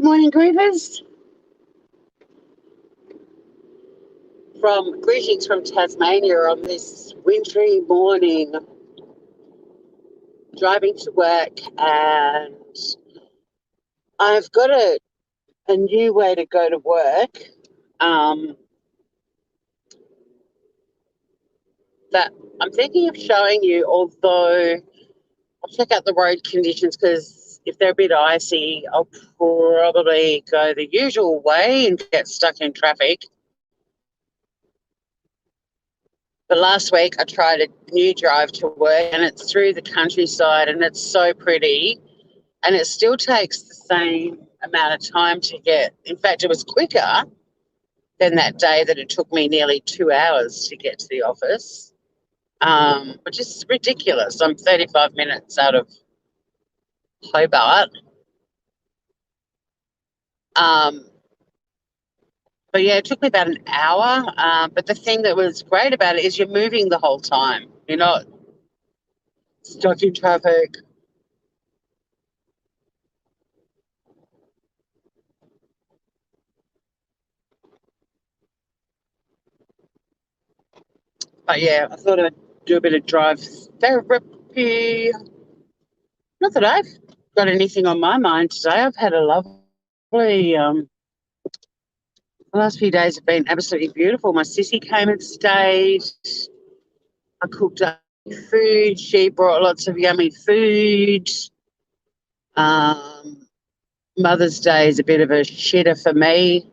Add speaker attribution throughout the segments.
Speaker 1: morning, Grievers. Greetings from Tasmania on this wintry morning, driving to work, and I've got a new way to go to work that I'm thinking of showing you, although I'll check out the road conditions because if they're a bit icy, I'll probably go the usual way and get stuck in traffic. But last week I tried a new drive to work and it's through the countryside and it's so pretty and it still takes the same amount of time to get. In fact, it was quicker than that day that it took me nearly 2 hours to get to the office, which is ridiculous. I'm 35 minutes out of Hobart. But yeah, it took me about an hour. But the thing that was great about it is you're moving the whole time. You're not stuck in traffic. But yeah, I thought I'd do a bit of drive therapy. Not that I've got anything on my mind today. I've had a lovely, the last few days have been absolutely beautiful. My sissy came and stayed. I cooked up food. She brought lots of yummy food. Mother's Day is a bit of a shitter for me,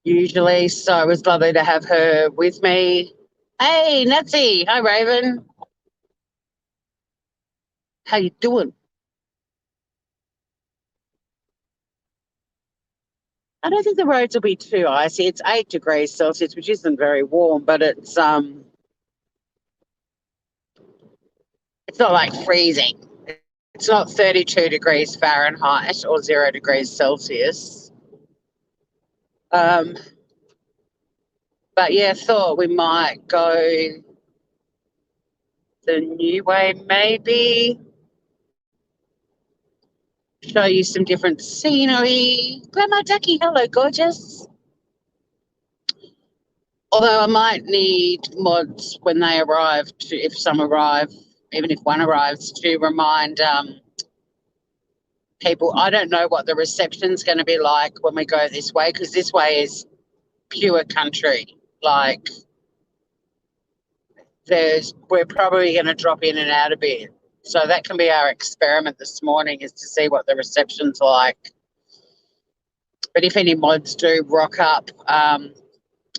Speaker 1: usually, so it was lovely to have her with me. Hey, Natsy. Hi, Raven. How you doing? I don't think the roads will be too icy. It's 8 degrees Celsius, which isn't very warm, but it's not like freezing. It's not 32 degrees Fahrenheit or 0 degrees Celsius. But yeah, thought we might go the new way, maybe. Show you some different scenery. Grandma Ducky, hello, gorgeous. Although I might need mods when they arrive, if some arrive, even if one arrives, to remind people. I don't know what the reception's going to be like when we go this way, because this way is pure country. Like, we're probably going to drop in and out a bit. So that can be our experiment this morning, is to see what the reception's like. But if any mods do rock up,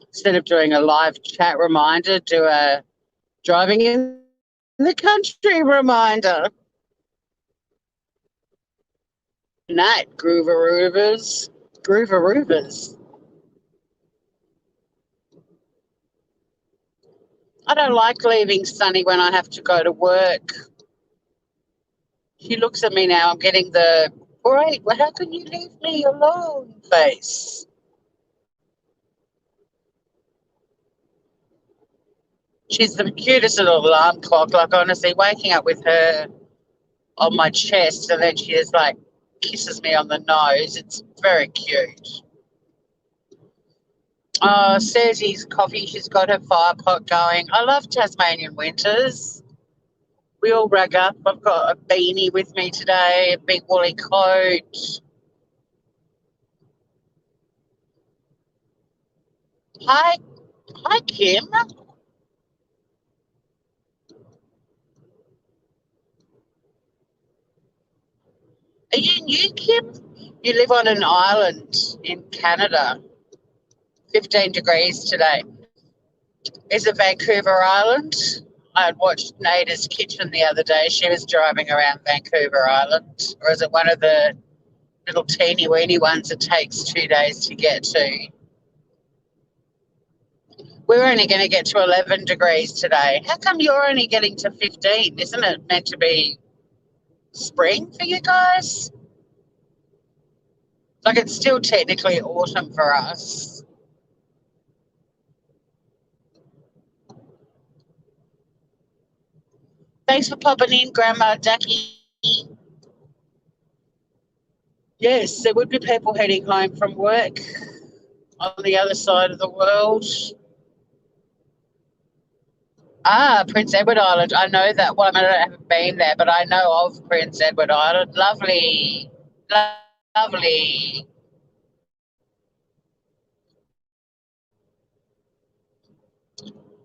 Speaker 1: instead of doing a live chat reminder, do a driving in the country reminder. Night, Grooveroovers. Grooveroovers. I don't like leaving Sunny when I have to go to work. She looks at me now. I'm getting the, great, well, how can you leave me alone face? She's the cutest little alarm clock. Like, honestly, waking up with her on my chest and then she just, like, kisses me on the nose. It's very cute. Susie's coffee. She's got her fire pot going. I love Tasmanian winters. We all rug up. I've got a beanie with me today, a big woolly coat. Hi, Kim. Are you new, Kim? You live on an island in Canada. 15 degrees today. Is it Vancouver Island? I watched Nada's Kitchen the other day. She was driving around Vancouver Island. Or is it one of the little teeny weeny ones that takes 2 days to get to? We're only going to get to 11 degrees today. How come you're only getting to 15? Isn't it meant to be spring for you guys? Like, it's still technically autumn for us. Thanks for popping in, Grandma Ducky. Yes, there would be people heading home from work on the other side of the world. Ah, Prince Edward Island. I know that. Well, I mean, I haven't been there, but I know of Prince Edward Island. Lovely, lovely.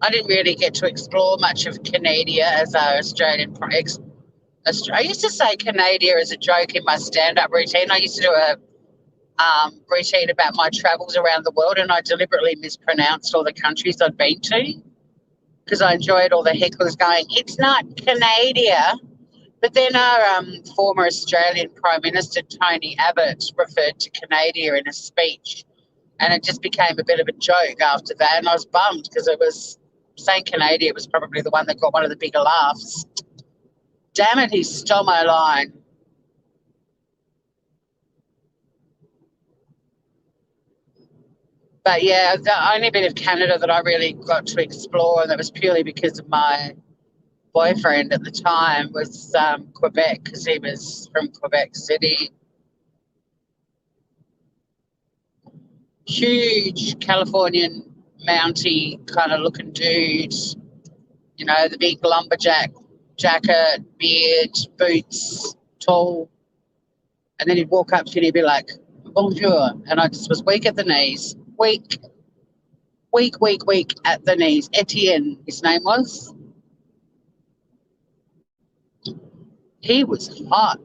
Speaker 1: I didn't really get to explore much of Canada as our Australian. I used to say Canada as a joke in my stand-up routine. I used to do a routine about my travels around the world, and I deliberately mispronounced all the countries I'd been to because I enjoyed all the hecklers going, "It's not Canada." But then our former Australian Prime Minister, Tony Abbott, referred to Canada in a speech, and it just became a bit of a joke after that. And I was bummed because it was saying Canada was probably the one that got one of the bigger laughs. Damn it, he stole my line. But yeah, the only bit of Canada that I really got to explore, and that was purely because of my boyfriend at the time, was Quebec, because he was from Quebec City. Huge Californian Mountie kind of looking dude, the big lumberjack jacket, beard, boots, tall. And then he'd walk up to you and he'd be like, "Bonjour." And I just was weak at the knees. Weak at the knees. Etienne, his name was. He was hot.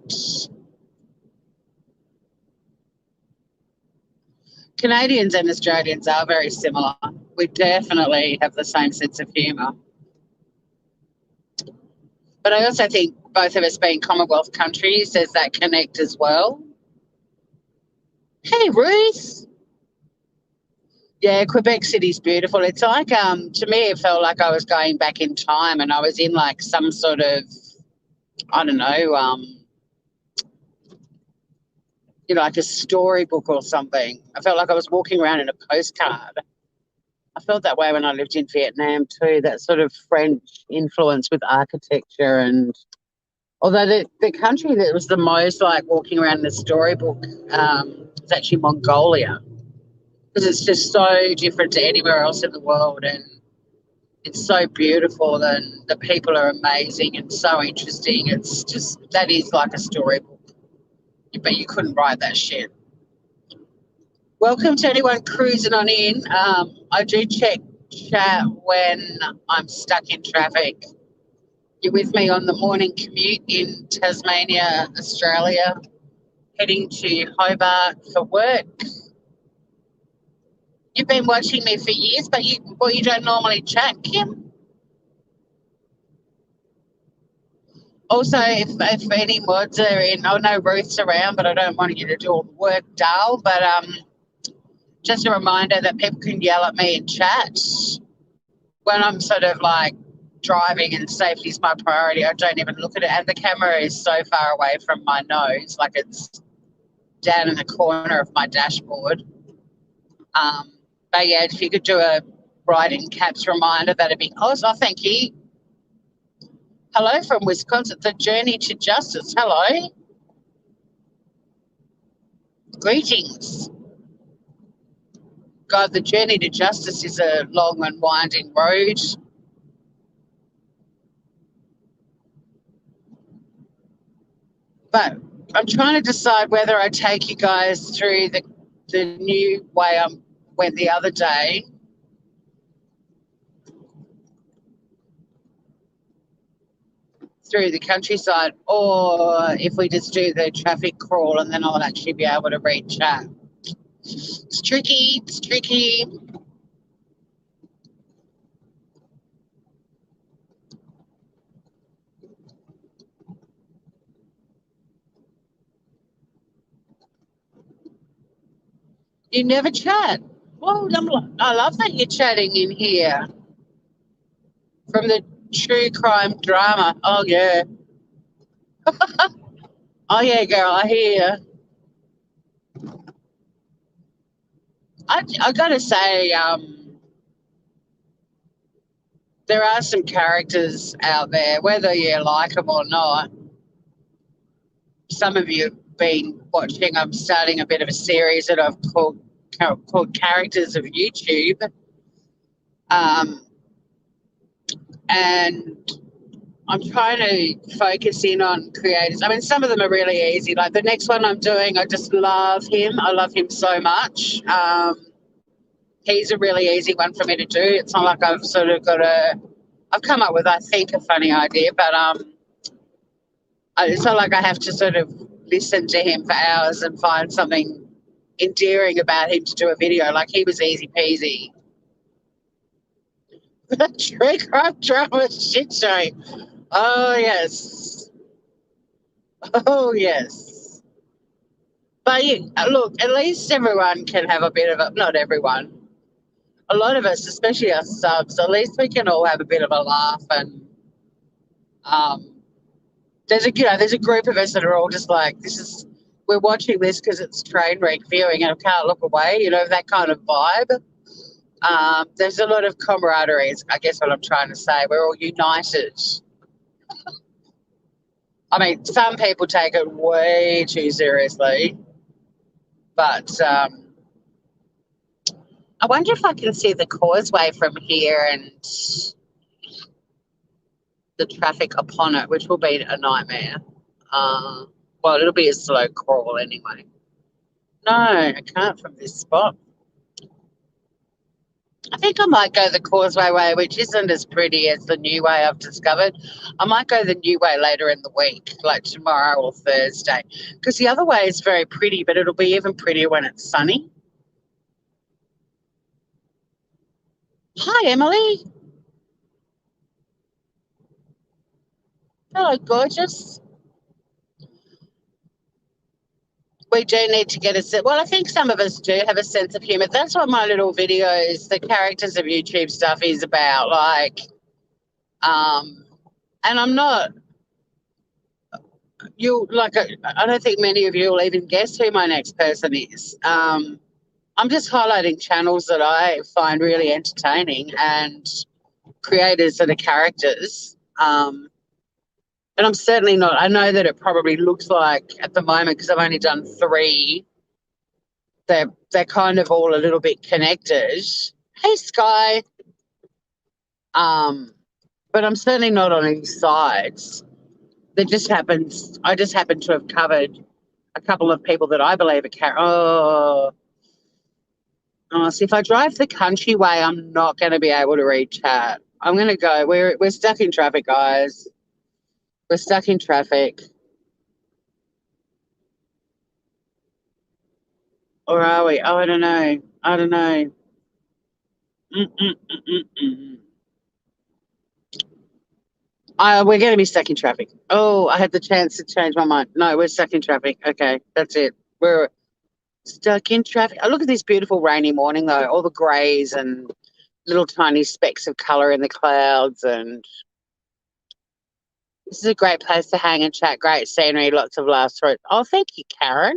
Speaker 1: Canadians and Australians are very similar. We definitely have the same sense of humour. But I also think both of us being Commonwealth countries, there's that connect as well. Hey, Ruth. Yeah, Quebec City's beautiful. It's like, to me, it felt like I was going back in time and I was in like some sort of, I don't know, like a storybook or something. I felt like I was walking around in a postcard. I felt that way when I lived in Vietnam too, that sort of French influence with architecture. And although the country that was the most like walking around in a storybook is actually Mongolia, because it's just so different to anywhere else in the world. And it's so beautiful and the people are amazing and so interesting. It's just, that is like a storybook, but you couldn't write that shit. Welcome to anyone cruising on in. I do check chat when I'm stuck in traffic. You're with me on the morning commute in Tasmania, Australia, heading to Hobart for work. You've been watching me for years, but you don't normally chat, Kim. Also, if any mods are in, I know Ruth's around, but I don't want you to do all the work, Dale. But just a reminder that people can yell at me in chat when I'm sort of like driving and safety is my priority. I don't even look at it, and the camera is so far away from my nose, like it's down in the corner of my dashboard. But yeah, if you could do a write in caps reminder, that'd be awesome. Oh, thank you. Hello from Wisconsin. The journey to justice. Hello. Greetings. God, the journey to justice is a long and winding road. But I'm trying to decide whether I take you guys through the new way I went the other day, through the countryside, or if we just do the traffic crawl and then I'll actually be able to read chat. It's tricky. It's tricky. You never chat. Well, I love that you're chatting in here from the true crime drama. Oh, yeah. Oh, yeah, girl, I hear you. I got to say, there are some characters out there, whether you like them or not, some of you have been watching, I'm starting a bit of a series that I've called Characters of YouTube. And I'm trying to focus in on creators. I mean, some of them are really easy. Like the next one I'm doing, I just love him. I love him so much. He's a really easy one for me to do. It's not like I've sort of I've come up with, I think, a funny idea, but it's not like I have to sort of listen to him for hours and find something endearing about him to do a video. Like, he was easy peasy. The True Crime Drama Shit Show. Oh, yes. Oh, yes. But look, at least everyone can have a bit of a, not everyone, a lot of us, especially us subs, at least we can all have a bit of a laugh. And there's a group of us that are all just like, we're watching this because it's train wreck viewing and I can't look away, that kind of vibe. There's a lot of camaraderie, is I guess what I'm trying to say. We're all united. I mean, some people take it way too seriously, but I wonder if I can see the causeway from here and the traffic upon it, which will be a nightmare. Well, it'll be a slow crawl anyway. No, I can't from this spot. I think I might go the causeway way, which isn't as pretty as the new way I've discovered. I might go the new way later in the week, like tomorrow or Thursday, because the other way is very pretty, but it'll be even prettier when it's sunny. Hi, Emily. Hello, gorgeous. We do need to get a sense. Well, I think some of us do have a sense of humour. That's what my little videos, the characters of YouTube stuff, is about. Like, and I'm not. I don't think many of you will even guess who my next person is. I'm just highlighting channels that I find really entertaining and creators that are characters. And I'm certainly not. I know that it probably looks like at the moment, because I've only done 3, they're kind of all a little bit connected. Hey, Sky. But I'm certainly not on any sides. I just happen to have covered a couple of people that I believe are see, if I drive the country way, I'm not going to be able to read chat. I'm going to go. We're stuck in traffic, guys. We're stuck in traffic. Or are we? Oh, I don't know. I don't know. We're going to be stuck in traffic. Oh, I had the chance to change my mind. No, we're stuck in traffic. Okay, that's it. We're stuck in traffic. Oh, look at this beautiful rainy morning, though. All the greys and little tiny specks of colour in the clouds. And this is a great place to hang and chat. Great scenery, lots of laughs through it. Oh, thank you, Karen.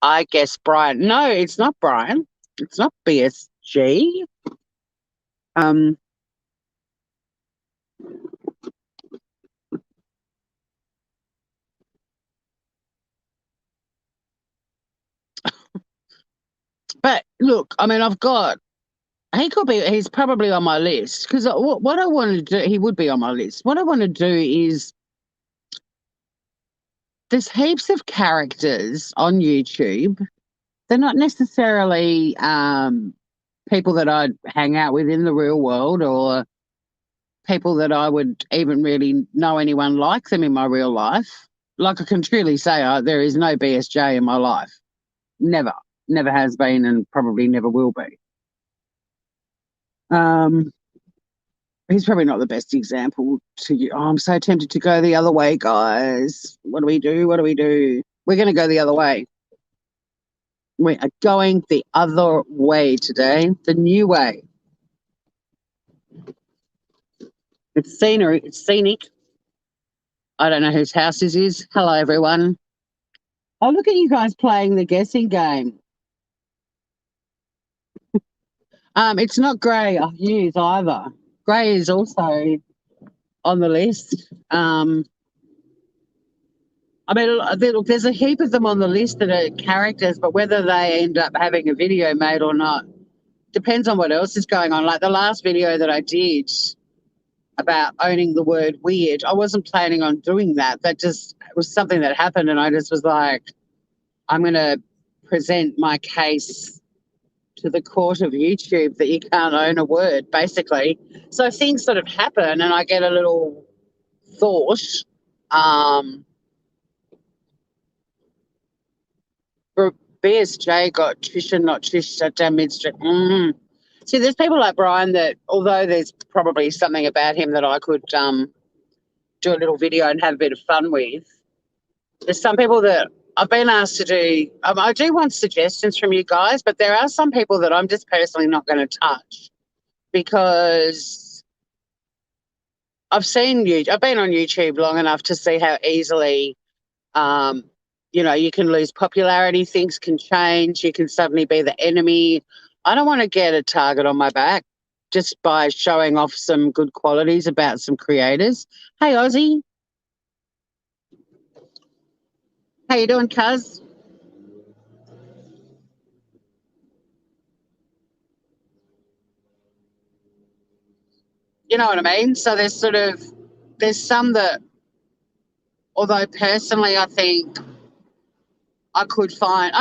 Speaker 1: I guess Brian. No, it's not Brian. It's not BSG. But look, I mean, he's probably on my list, because what I want to do, he would be on my list. What I want to do is, there's heaps of characters on YouTube. They're not necessarily people that I'd hang out with in the real world, or people that I would even really know anyone like them in my real life. Like, I can truly say, there is no BSJ in my life. Never has been, and probably never will be. He's probably not the best example to you. Oh, I'm so tempted to go the other way, guys. What do we do? We're going to go the other way. We are going the other way today, the new way. It's scenery. It's scenic. I don't know whose house this is. Hello, everyone. Oh, look at you guys playing the guessing game. It's not Grey Hughes either. Grey is also on the list. I mean, look, there's a heap of them on the list that are characters, but whether they end up having a video made or not depends on what else is going on. Like the last video that I did about owning the word weird, I wasn't planning on doing that. That just was something that happened, and I just was like, I'm going to present my case to the court of YouTube that you can't own a word, basically. So things sort of happen, and I get a little thought. Um, BSJ got Trisha, not Trish, shut down midstream. See, there's people like Brian that, although there's probably something about him that I could do a little video and have a bit of fun with, there's some people that I've been asked to do. I do want suggestions from you guys, but there are some people that I'm just personally not going to touch because I've seen you. I've been on YouTube long enough to see how easily, you can lose popularity. Things can change. You can suddenly be the enemy. I don't want to get a target on my back just by showing off some good qualities about some creators. Hey, Ozzy. How you doing, cuz? You know what I mean? So there's some that, although personally I think I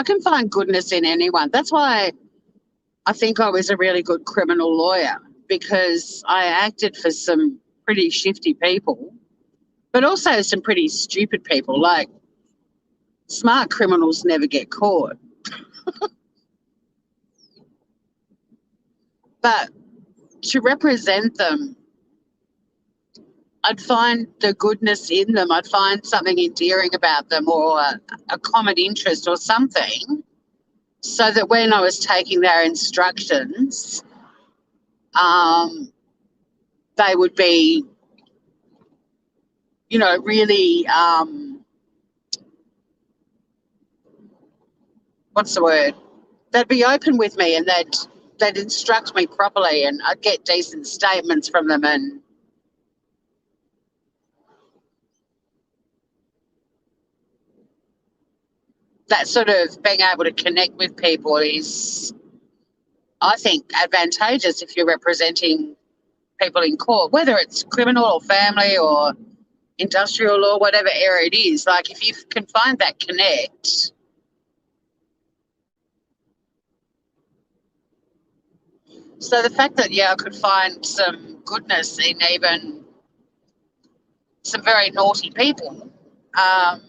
Speaker 1: can find goodness in anyone. That's why I think I was a really good criminal lawyer, because I acted for some pretty shifty people, but also some pretty stupid people. Like, smart criminals never get caught. But to represent them, I'd find the goodness in them. I'd find something endearing about them, or a common interest or something, so that when I was taking their instructions, um, they would be, really, what's the word? They'd be open with me, and they'd instruct me properly, and I'd get decent statements from them, and that sort of being able to connect with people is, I think, advantageous if you're representing people in court, whether it's criminal or family or industrial law, whatever area it is. Like, if you can find that connect, so the fact that, I could find some goodness in even some very naughty people, and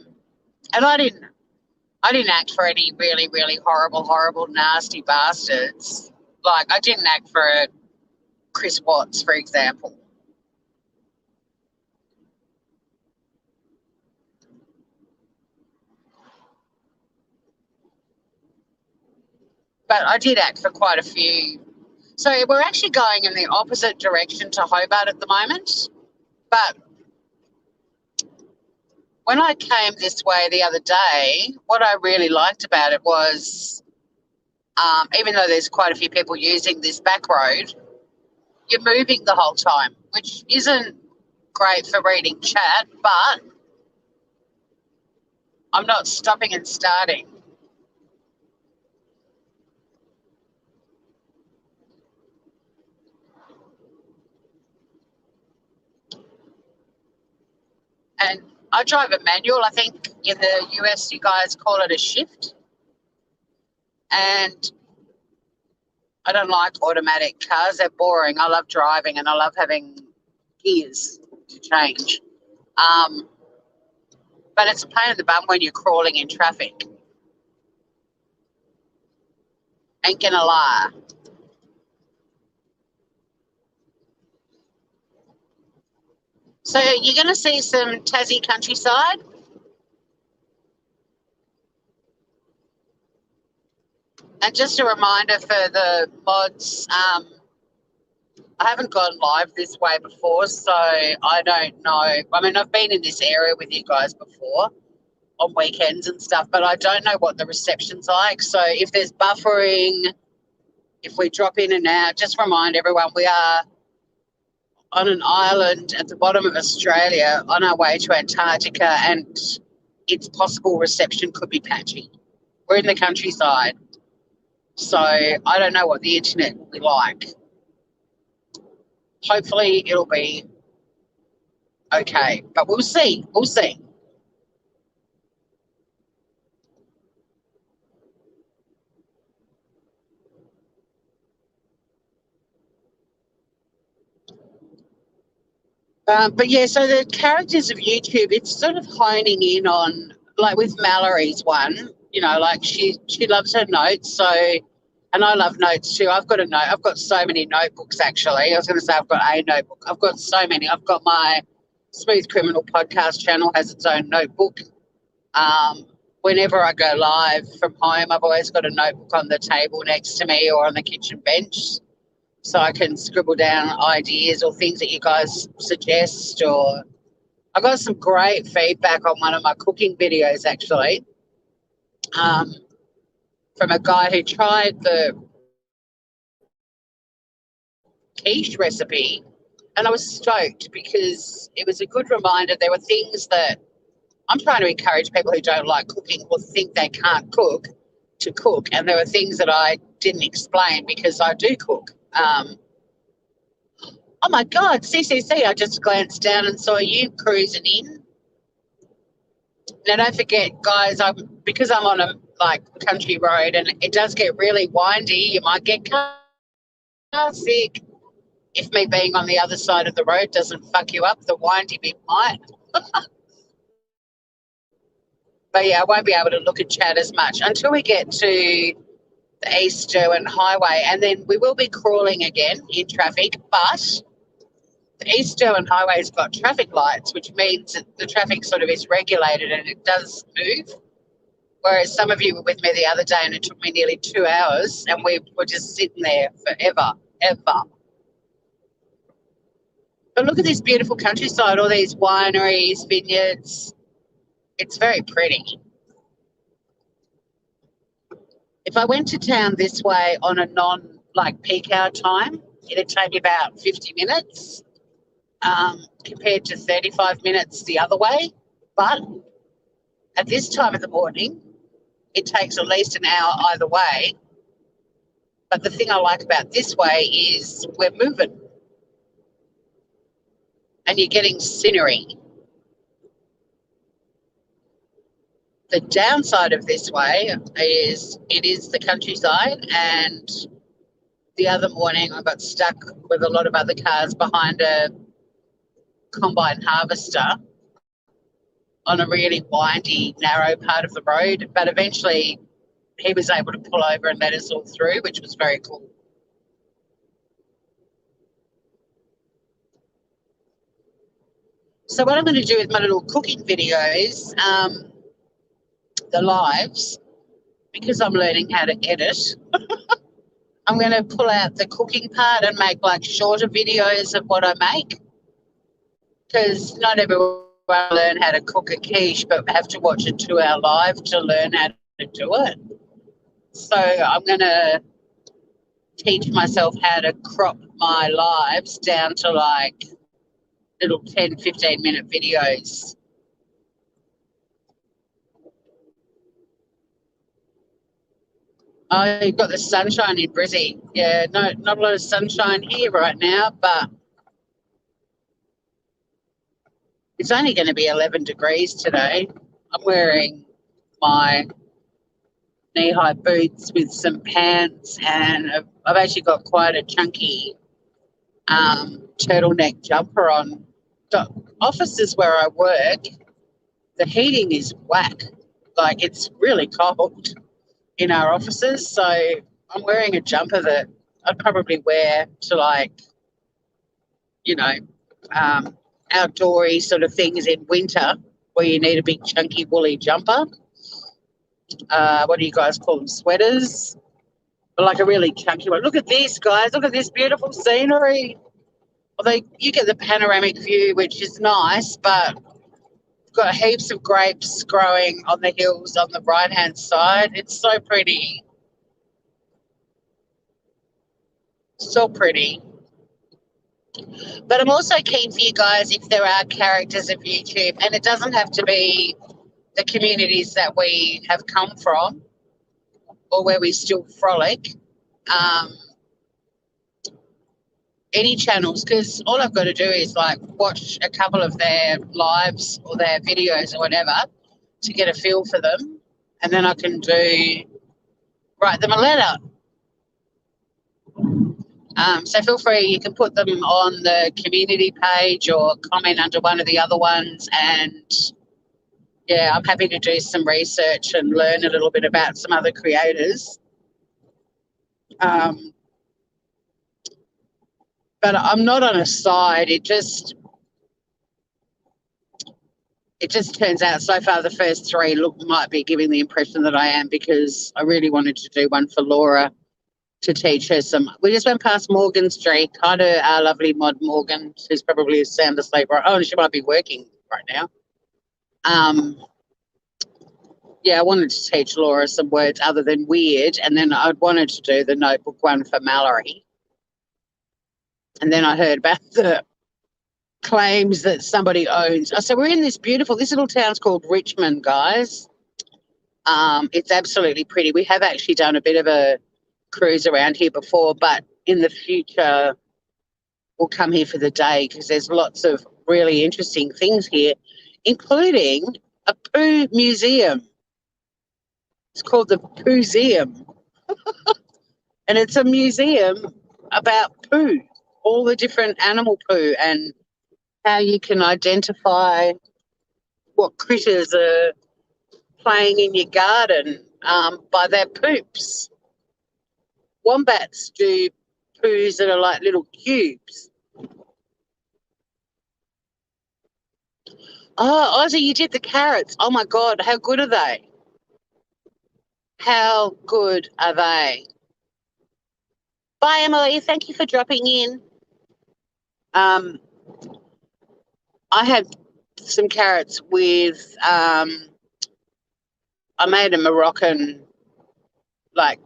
Speaker 1: I didn't act for any really, really horrible, nasty bastards. Like, I didn't act for Chris Watts, for example. But I did act for quite a few. So we're actually going in the opposite direction to Hobart at the moment. But when I came this way the other day, what I really liked about it was, even though there's quite a few people using this back road, you're moving the whole time, which isn't great for reading chat, but I'm not stopping and starting. And I drive a manual. I think in the US you guys call it a shift. And I don't like automatic cars. They're boring. I love driving, and I love having gears to change. Um, but it's a pain in the bum when you're crawling in traffic. Ain't gonna lie. So you're going to see some Tassie countryside. And just a reminder for the mods, I haven't gone live this way before, so I don't know. I mean, I've been in this area with you guys before on weekends and stuff, but I don't know what the reception's like. So if there's buffering, if we drop in and out, just remind everyone we are on an island at the bottom of Australia on our way to Antarctica, and it's possible reception could be patchy. We're in the countryside, so I don't know what the internet will be like. Hopefully it'll be okay, but we'll see. We'll see. But yeah, so the characters of YouTube, it's sort of honing in on, like with Mallory's one, you know, like she loves her notes. So, and I love notes too. I've got a note. I've got so many notebooks actually. I was going to say I've got a notebook. I've got so many. I've got my Smooth Criminal podcast channel has its own notebook. Um, Whenever I go live from home, I've always got a notebook on the table next to me or on the kitchen bench, so I can scribble down ideas or things that you guys suggest. Or I got some great feedback on one of my cooking videos actually, um, from a guy who tried the quiche recipe, and I was stoked because it was a good reminder. There were things that I'm trying to encourage people who don't like cooking or think they can't cook to cook, and there were things that I didn't explain because I do cook. Oh my God, CCC, I just glanced down and saw you cruising in. Now, don't forget, guys, because I'm on a country road and it does get really windy, you might get car sick. If me being on the other side of the road doesn't fuck you up, the windy bit might. But yeah, I won't be able to look and chat as much until we get to the East Derwent Highway, and then we will be crawling again in traffic, but the East Derwent Highway's got traffic lights, which means that the traffic sort of is regulated and it does move. Whereas some of you were with me the other day and it took me nearly 2 hours and we were just sitting there forever, ever. But look at this beautiful countryside, all these wineries, vineyards. It's very pretty. If I went to town this way on a peak hour time, it'd take me about 50 minutes, compared to 35 minutes the other way. But at this time of the morning, it takes at least an hour either way. But the thing I like about this way is we're moving and you're getting scenery. The downside of this way is it is the countryside, and the other morning I got stuck with a lot of other cars behind a combine harvester on a really windy, narrow part of the road. But eventually he was able to pull over and let us all through, which was very cool. So what I'm going to do with my little cooking videos, the lives, because I'm learning how to edit, I'm going to pull out the cooking part and make shorter videos of what I make, because not everyone learn how to cook a quiche but have to watch a 2-hour live to learn how to do it. So I'm going to teach myself how to crop my lives down to little 10, 15-minute videos. Oh, you've got the sunshine in Brizzy. Yeah, no, not a lot of sunshine here right now, but it's only going to be 11 degrees today. I'm wearing my knee-high boots with some pants, and I've actually got quite a chunky turtleneck jumper on. The offices where I work, the heating is whack. It's really cold in our offices, so I'm wearing a jumper that I'd probably wear to outdoory sort of things in winter where you need a big chunky woolly jumper. What do you guys call them? Sweaters? But a really chunky one. Look at this, guys. Look at this beautiful scenery. Although you get the panoramic view, which is nice, but got heaps of grapes growing on the hills on the right-hand side. It's so pretty. So pretty. But I'm also keen for you guys, if there are characters of YouTube, and it doesn't have to be the communities that we have come from or where we still frolic. Um, any channels, because all I've got to do is like watch a couple of their lives or their videos or whatever to get a feel for them, and then I can write them a letter. So feel free, you can put them on the community page or comment under one of the other ones, and yeah, I'm happy to do some research and learn a little bit about some other creators. But I'm not on a side. It just turns out so far the first three might be giving the impression that I am, because I really wanted to do one for Laura to teach her some. We just went past Morgan Street. Hi to our lovely mod Morgan, who's probably sound asleep. Oh, she might be working right now. Yeah, I wanted to teach Laura some words other than weird, and then I wanted to do the notebook one for Mallory. And then I heard about the claims that somebody owns. So we're in this little town's called Richmond, guys. It's absolutely pretty. We have actually done a bit of a cruise around here before, but in the future we'll come here for the day because there's lots of really interesting things here, including a poo museum. It's called the Pooseum. And it's a museum about poo, all the different animal poo, and how you can identify what critters are playing in your garden by their poops. Wombats do poos that are like little cubes. Oh, Ozzy, you did the carrots. Oh, my God, how good are they? How good are they? Bye, Emily. Thank you for dropping in. I had some carrots with I made a Moroccan, like,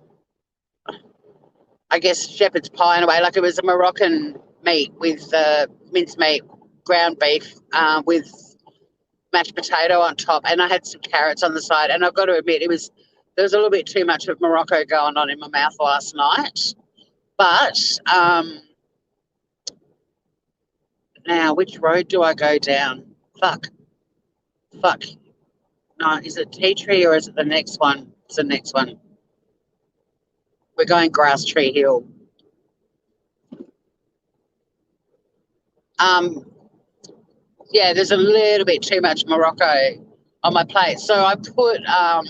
Speaker 1: I guess shepherd's pie in a way. Like, it was a Moroccan meat with minced meat, ground beef with mashed potato on top, and I had some carrots on the side. And I've got to admit, there was a little bit too much of Morocco going on in my mouth last night. But now, which road do I go down? Fuck. No, is it Tea Tree or is it the next one? It's the next one. We're going Grass Tree Hill. Yeah, there's a little bit too much Morocco on my plate. So I put a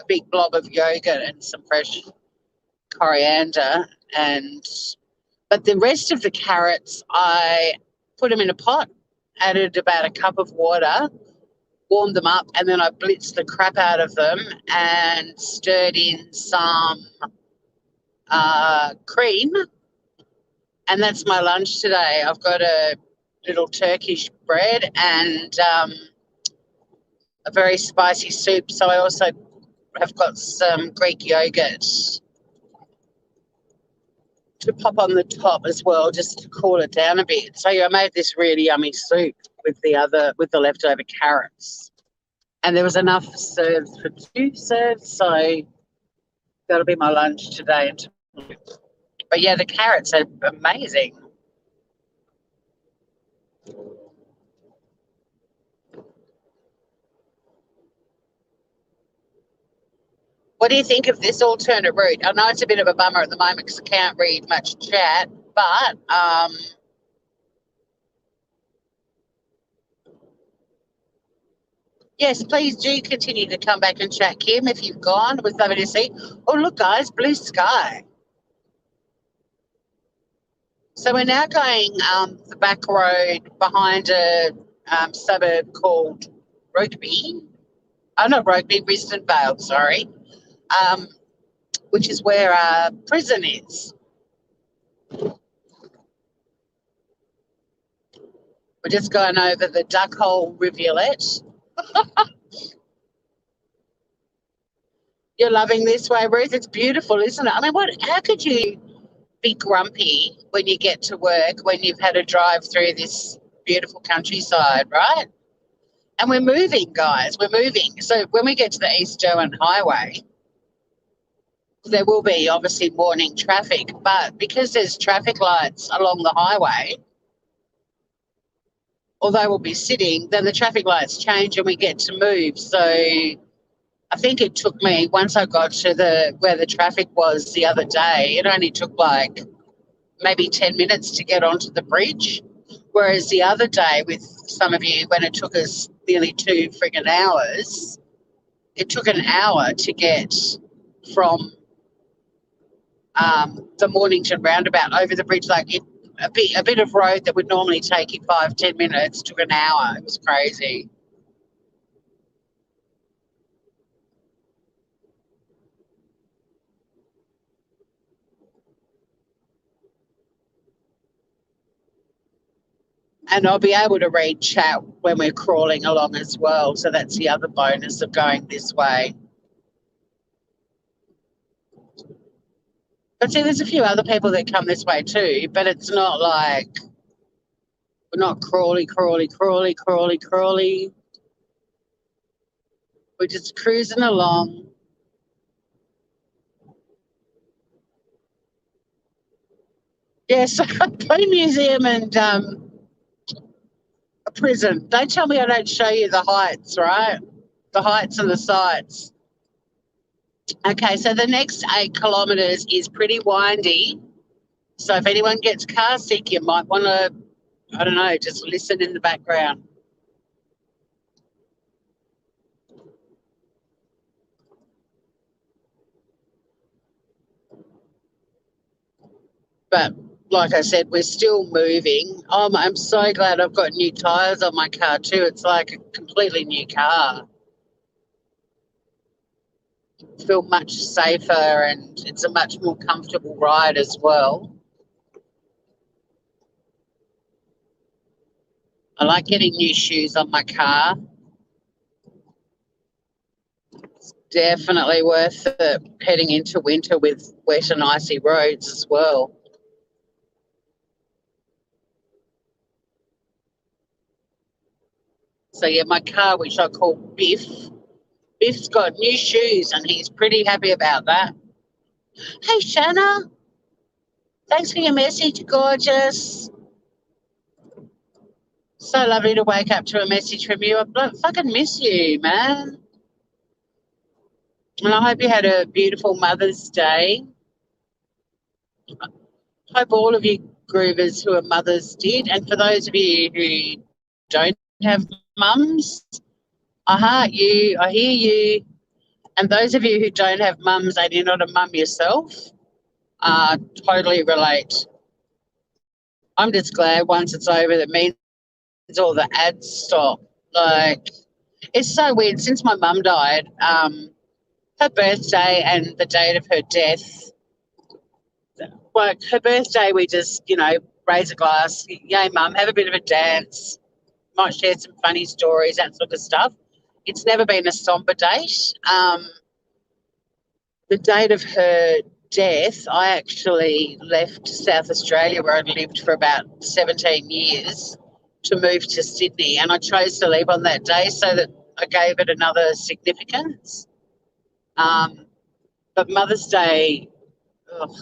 Speaker 1: big blob of yogurt and some fresh coriander, but the rest of the carrots I put them in a pot, added about a cup of water, warmed them up, and then I blitzed the crap out of them and stirred in some cream. And that's my lunch today. I've got a little Turkish bread and a very spicy soup. So I also have got some Greek yogurt to pop on the top as well, just to cool it down a bit. So yeah, I made this really yummy soup with the leftover carrots, and there was enough serves for 2 serves. So that'll be my lunch today. But yeah, the carrots are amazing. What do you think of this alternate route? I know it's a bit of a bummer at the moment because I can't read much chat, but yes, please do continue to come back and chat, Kim, if you've gone. We'd love to see. Oh, look, guys, blue sky. So we're now going the back road behind a suburb called Rugby. Oh, not Rugby, Brisbane Vale, sorry, which is where our prison is. We're just going over the Duckhole Rivulet. You're loving this way, Ruth. It's beautiful, isn't it? I mean, how could you be grumpy when you get to work when you've had to drive through this beautiful countryside, right? And we're moving, guys. We're moving. So when we get to the East Derwent Highway, there will be obviously morning traffic, but because there's traffic lights along the highway, although we'll be sitting, then the traffic lights change and we get to move. So I think it took me, once I got to where the traffic was the other day, it only took like maybe 10 minutes to get onto the bridge. Whereas the other day with some of you, when it took us nearly 2 friggin' hours, it took an hour to get from the Mornington roundabout over the bridge. Like a bit of road that would normally take you 5-10 minutes took an hour. It was crazy. And I'll be able to read chat when we're crawling along as well. So that's the other bonus of going this way. But see, there's a few other people that come this way too, but it's not like we're not crawly. We're just cruising along. Yes, play museum and a prison. Don't tell me I don't show you the heights, right? The heights and the sights. Okay, so the next 8 kilometres is pretty windy. So if anyone gets car sick, you might want to, I don't know, just listen in the background. But like I said, we're still moving. I'm so glad I've got new tyres on my car too. It's like a completely new car. I feel much safer and it's a much more comfortable ride as well. I like getting new shoes on my car. It's definitely worth it heading into winter with wet and icy roads as well. So yeah, my car, which I call Biff, Biff's got new shoes and he's pretty happy about that. Hey, Shanna, thanks for your message, gorgeous. So lovely to wake up to a message from you. I fucking miss you, man. And I hope you had a beautiful Mother's Day. Hope all of you groovers who are mothers did. And for those of you who don't have mums, I heart you, I hear you. And those of you who don't have mums and you're not a mum yourself, totally relate. I'm just glad once it's over that means all the ads stop. Like, it's so weird. Since my mum died, her birthday and the date of her death, like her birthday, we just, raise a glass, yay, mum, have a bit of a dance, might share some funny stories, that sort of stuff. It's never been a somber date. The date of her death, I actually left South Australia where I'd lived for about 17 years to move to Sydney, and I chose to leave on that day so that I gave it another significance. But Mother's Day, ugh.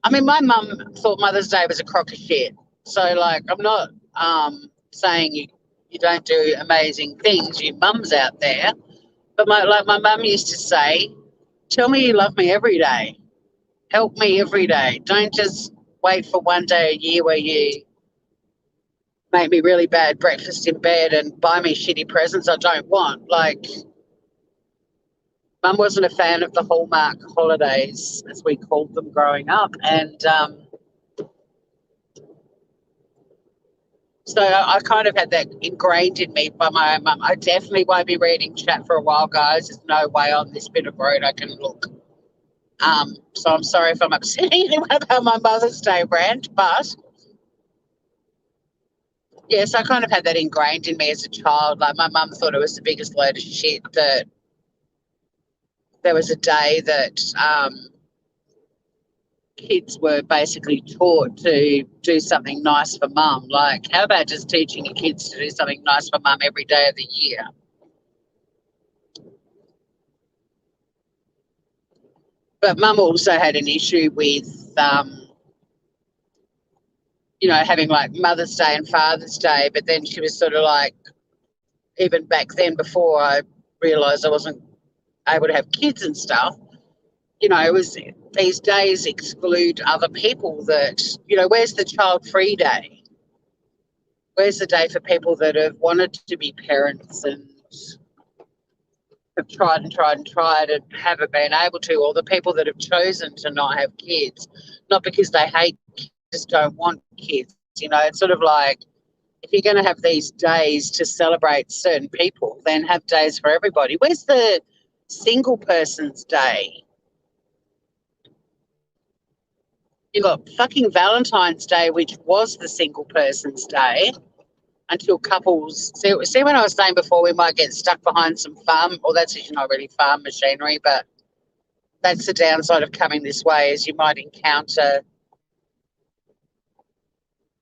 Speaker 1: I mean, my mum thought Mother's Day was a crock of shit. So, like, I'm not saying you don't do amazing things, you mums out there. But my mum used to say, tell me you love me every day. Help me every day. Don't just wait for one day a year where you make me really bad breakfast in bed and buy me shitty presents I don't want. Like, Mum wasn't a fan of the Hallmark holidays, as we called them growing up. And so I kind of had that ingrained in me by my mum. I definitely won't be reading chat for a while, guys. There's no way on this bit of road I can look. So I'm sorry if I'm upsetting anyone about my Mother's Day rant, but yes, I kind of had that ingrained in me as a child. Like, my mum thought it was the biggest load of shit that there was a day that kids were basically taught to do something nice for mum. Like, how about just teaching your kids to do something nice for mum every day of the year? But mum also had an issue with, having like Mother's Day and Father's Day. But then she was sort of like, even back then, before I realised I wasn't able to have kids and stuff, it was these days exclude other people that, where's the child-free day? Where's the day for people that have wanted to be parents and have tried and tried and tried and haven't been able to, or the people that have chosen to not have kids, not because they hate kids, just don't want kids. It's sort of like, if you're going to have these days to celebrate certain people, then have days for everybody. Where's the single person's day? You've got fucking Valentine's Day, which was the single person's day, until couples. See when I was saying before we might get stuck behind some farm, or that's actually not really farm machinery, but that's the downside of coming this way, is you might encounter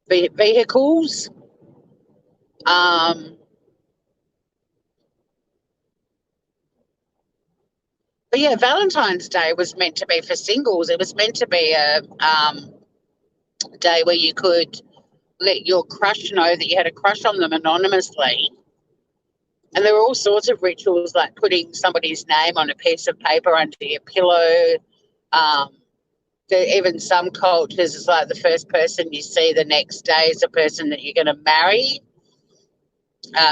Speaker 1: vehicles. But yeah, Valentine's Day was meant to be for singles. It was meant to be a day where you could let your crush know that you had a crush on them anonymously. And there were all sorts of rituals, like putting somebody's name on a piece of paper under your pillow. Even some cultures, it's like the first person you see the next day is the person that you're going to marry.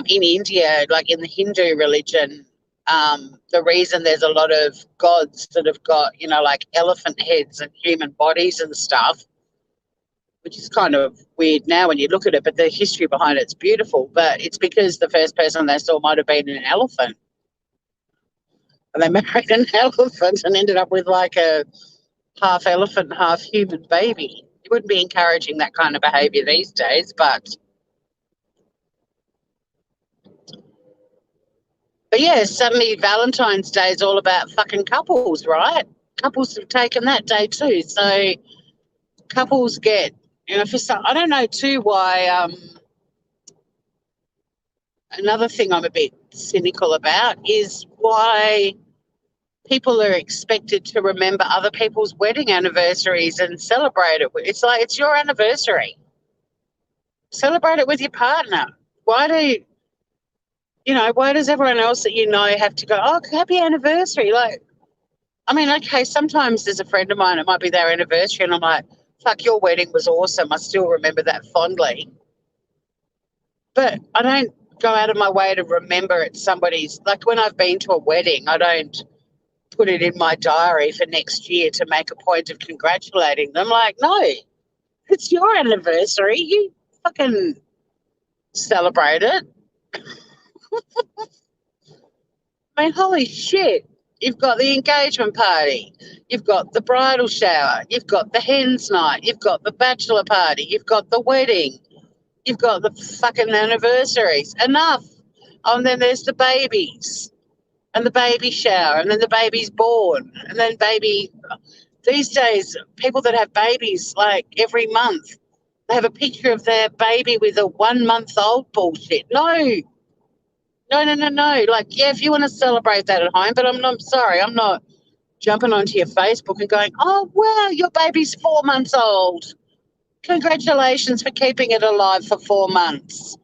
Speaker 1: In India, like in the Hindu religion, the reason there's a lot of gods that have got, like elephant heads and human bodies and stuff, which is kind of weird now when you look at it, but the history behind it's beautiful. But it's because the first person they saw might have been an elephant. And they married an elephant and ended up with like a half elephant, half human baby. You wouldn't be encouraging that kind of behaviour these days, but yeah, suddenly Valentine's Day is all about fucking couples, right? Couples have taken that day too. So couples get, for some, I don't know too why. Another thing I'm a bit cynical about is why people are expected to remember other people's wedding anniversaries and celebrate it. It's like, it's your anniversary. Celebrate it with your partner. Why does everyone else that have to go, oh, happy anniversary? Like, I mean, okay, sometimes there's a friend of mine, it might be their anniversary, and I'm like, fuck, your wedding was awesome. I still remember that fondly. But I don't go out of my way to remember it somebody's, like when I've been to a wedding, I don't put it in my diary for next year to make a point of congratulating them. Like, no, it's your anniversary. You fucking celebrate it. I mean, holy shit. You've got the engagement party. You've got the bridal shower. You've got the hens night. You've got the bachelor party. You've got the wedding. You've got the fucking anniversaries. Enough. Oh, and then there's the babies and the baby shower and then the baby's born and then baby. These days, people that have babies, like every month, they have a picture of their baby with a 1-month-old bullshit. No. No. Like, yeah, if you want to celebrate that at home, but I'm sorry, I'm not jumping onto your Facebook and going, oh, wow, your baby's 4 months old. Congratulations for keeping it alive for 4 months.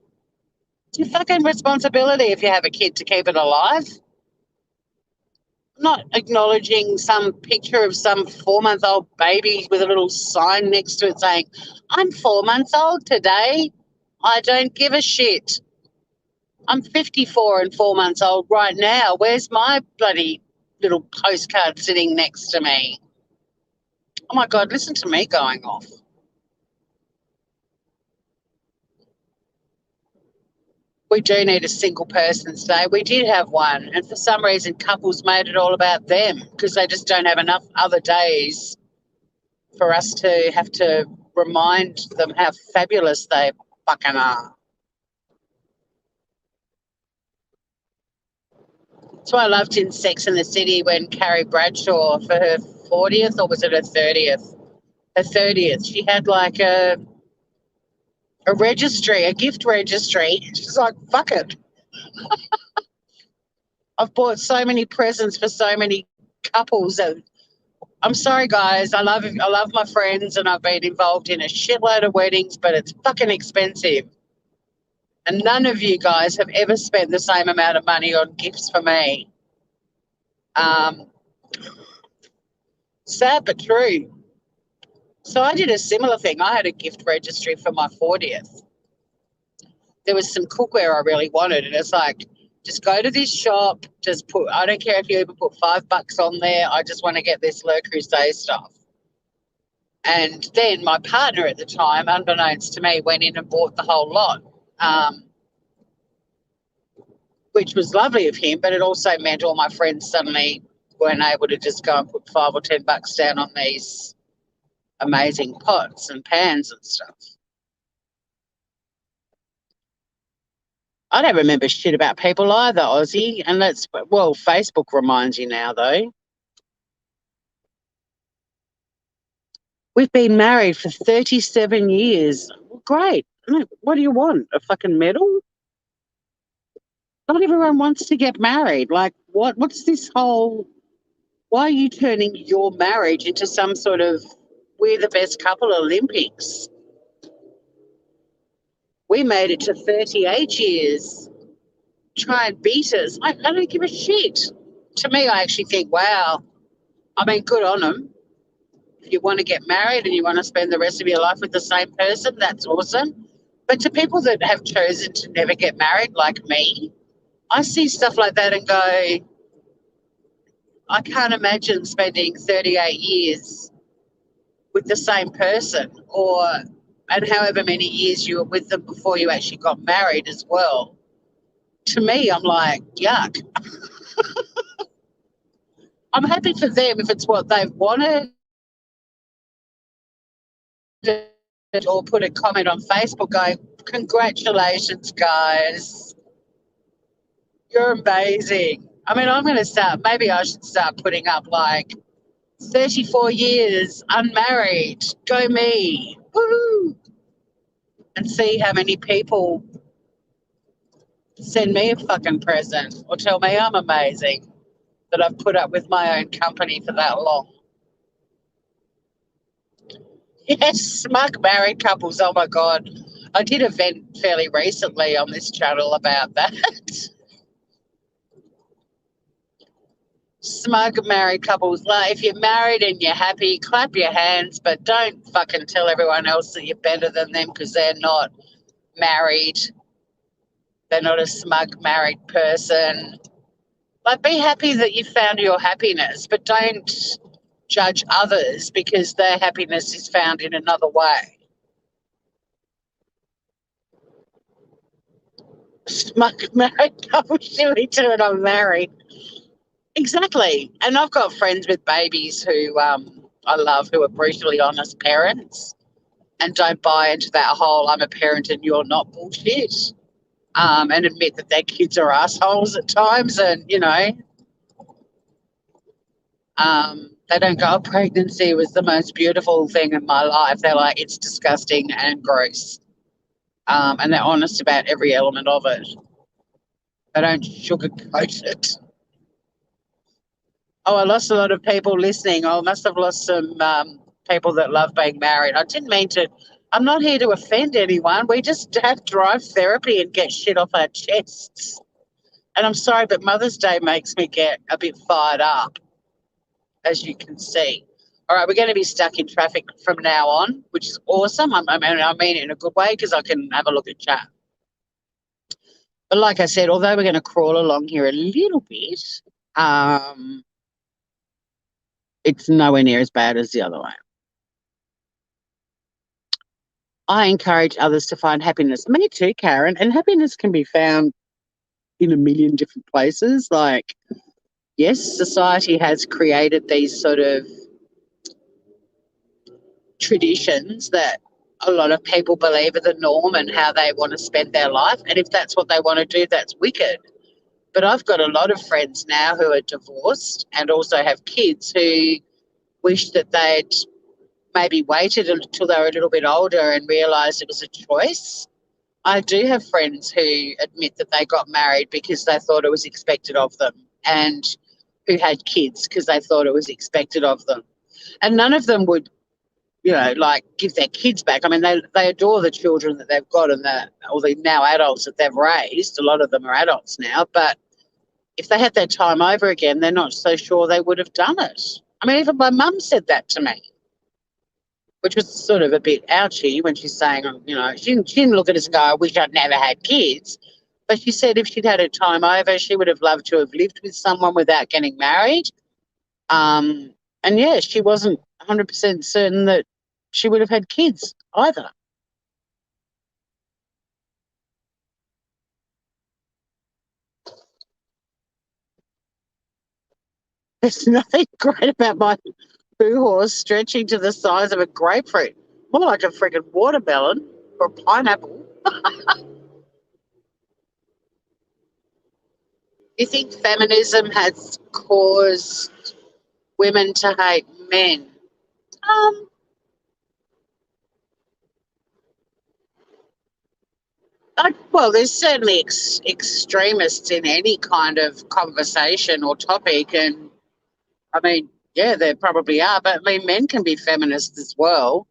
Speaker 1: It's your fucking responsibility if you have a kid to keep it alive. I'm not acknowledging some picture of some 4-month-old baby with a little sign next to it saying, I'm 4 months old today. I don't give a shit. I'm 54 and 4 months old right now. Where's my bloody little postcard sitting next to me? Oh, my God, listen to me going off. We do need a single person's day. We did have one, and for some reason couples made it all about them because they just don't have enough other days for us to have to remind them how fabulous they fucking are. That's why I loved in Sex and the City when Carrie Bradshaw, for her 40th, or was it her 30th? her 30th. She had like a registry, a gift registry. She's like, fuck it. I've bought so many presents for so many couples, and I'm sorry, guys. I love my friends, and I've been involved in a shitload of weddings, but it's fucking expensive. And none of you guys have ever spent the same amount of money on gifts for me. Um, Sad but true. So I did a similar thing. I had a gift registry for my 40th. There was some cookware I really wanted, and it's like, just go to this shop, just put, I don't care if you even put $5 on there, I just want to get this Le Creuset stuff. And then my partner at the time, unbeknownst to me, went in and bought the whole lot, which was lovely of him, but it also meant all my friends suddenly weren't able to just go and put $5 or $10 down on these amazing pots and pans and stuff. I don't remember shit about people either, Aussie, and that's, well, Facebook reminds you now, though. We've been married for 37 years. Well, great. What do you want? A fucking medal? Not everyone wants to get married. Like, what's this whole, why are you turning your marriage into some sort of we're the best couple Olympics? We made it to 38 years. Try and beat us. I don't give a shit. To me, I actually think, wow, I mean, good on them. If you want to get married and you want to spend the rest of your life with the same person, that's awesome. But to people that have chosen to never get married, like me, I see stuff like that and go, I can't imagine spending 38 years with the same person, and however many years you were with them before you actually got married as well. To me, I'm like, yuck. I'm happy for them if it's what they've wanted, or put a comment on Facebook going, congratulations, guys. You're amazing. I mean, I'm going to start, maybe I should start putting up like 34 years unmarried. Go me. Woo! And see how many people send me a fucking present or tell me I'm amazing that I've put up with my own company for that long. Yes, smug married couples. Oh my God. I did a vent fairly recently on this channel about that. Smug married couples. Like, if you're married and you're happy, clap your hands, but don't fucking tell everyone else that you're better than them because they're not married. They're not a smug married person. Like, be happy that you found your happiness, but don't judge others because their happiness is found in another way. Smug married couples, should we do it? I'm married. Exactly. And I've got friends with babies who I love, who are brutally honest parents and don't buy into that whole I'm a parent and you're not bullshit, and admit that their kids are assholes at times, and, they don't go, oh, pregnancy was the most beautiful thing in my life. They're like, it's disgusting and gross. And they're honest about every element of it. They don't sugarcoat it. Oh, I lost a lot of people listening. Oh, I must have lost some people that love being married. I didn't mean to. I'm not here to offend anyone. We just have drive therapy and get shit off our chests. And I'm sorry, but Mother's Day makes me get a bit fired up, as you can see. All right, we're going to be stuck in traffic from now on, which is awesome. I mean it in a good way because I can have a look at chat. But like I said, although we're going to crawl along here a little bit, it's nowhere near as bad as the other way. I encourage others to find happiness. Me too, Karen. And happiness can be found in a million different places. Like, yes, society has created these sort of traditions that a lot of people believe are the norm and how they want to spend their life. And if that's what they want to do, that's wicked. But I've got a lot of friends now who are divorced and also have kids who wish that they'd maybe waited until they were a little bit older and realised it was a choice. I do have friends who admit that they got married because they thought it was expected of them, and who had kids because they thought it was expected of them. And none of them would, like give their kids back. I mean, they adore the children that they've got and all the now adults that they've raised. A lot of them are adults now, but if they had their time over again, they're not so sure they would have done it. I mean, even my mum said that to me, which was sort of a bit ouchy when she's saying, she didn't look at us and go, I wish I'd never had kids. But she said if she'd had her time over, she would have loved to have lived with someone without getting married. And yeah, she wasn't 100% certain that she would have had kids either. There's nothing great about my boo horse stretching to the size of a grapefruit. More like a freaking watermelon or a pineapple. You think feminism has caused women to hate men? Um, well, there's certainly extremists in any kind of conversation or topic, and I mean, yeah, there probably are, but I mean, men can be feminists as well.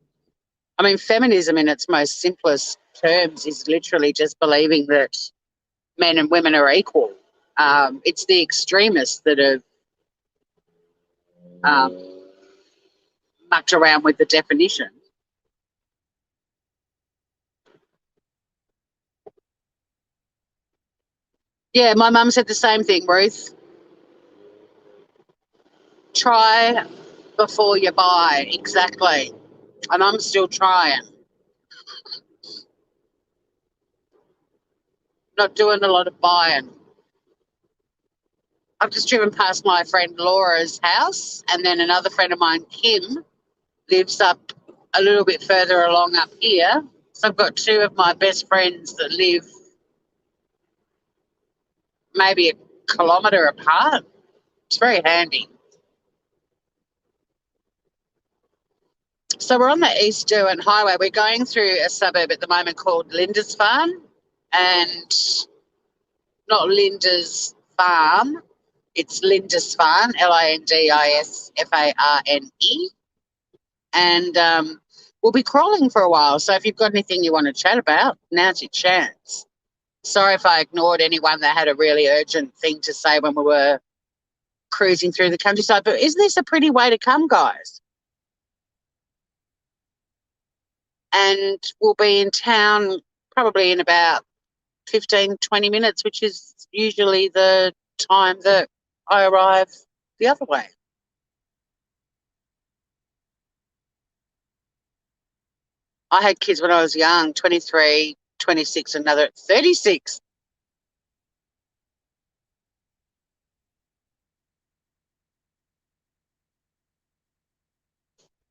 Speaker 1: I mean, feminism in its most simplest terms is literally just believing that men and women are equal. It's the extremists that have um, mucked around with the definition. Yeah, my mum said the same thing, Ruth. Try before you buy, exactly. And I'm still trying. Not doing a lot of buying. I've just driven past my friend Laura's house, and then another friend of mine, Kim, lives up a little bit further along up here. So I've got two of my best friends that live maybe a kilometre apart. It's very handy. So we're on the East Derwent Highway. We're going through a suburb at the moment called Lindisfarne, and not Linda's Farm. It's Lindisfarne, Lindisfarne. And we'll be crawling for a while. So if you've got anything you want to chat about, now's your chance. Sorry if I ignored anyone that had a really urgent thing to say when we were cruising through the countryside. But isn't this a pretty way to come, guys? And we'll be in town probably in about 15, 20 minutes, which is usually the time that I arrive the other way. I had kids when I was young, 23, 26, another 36.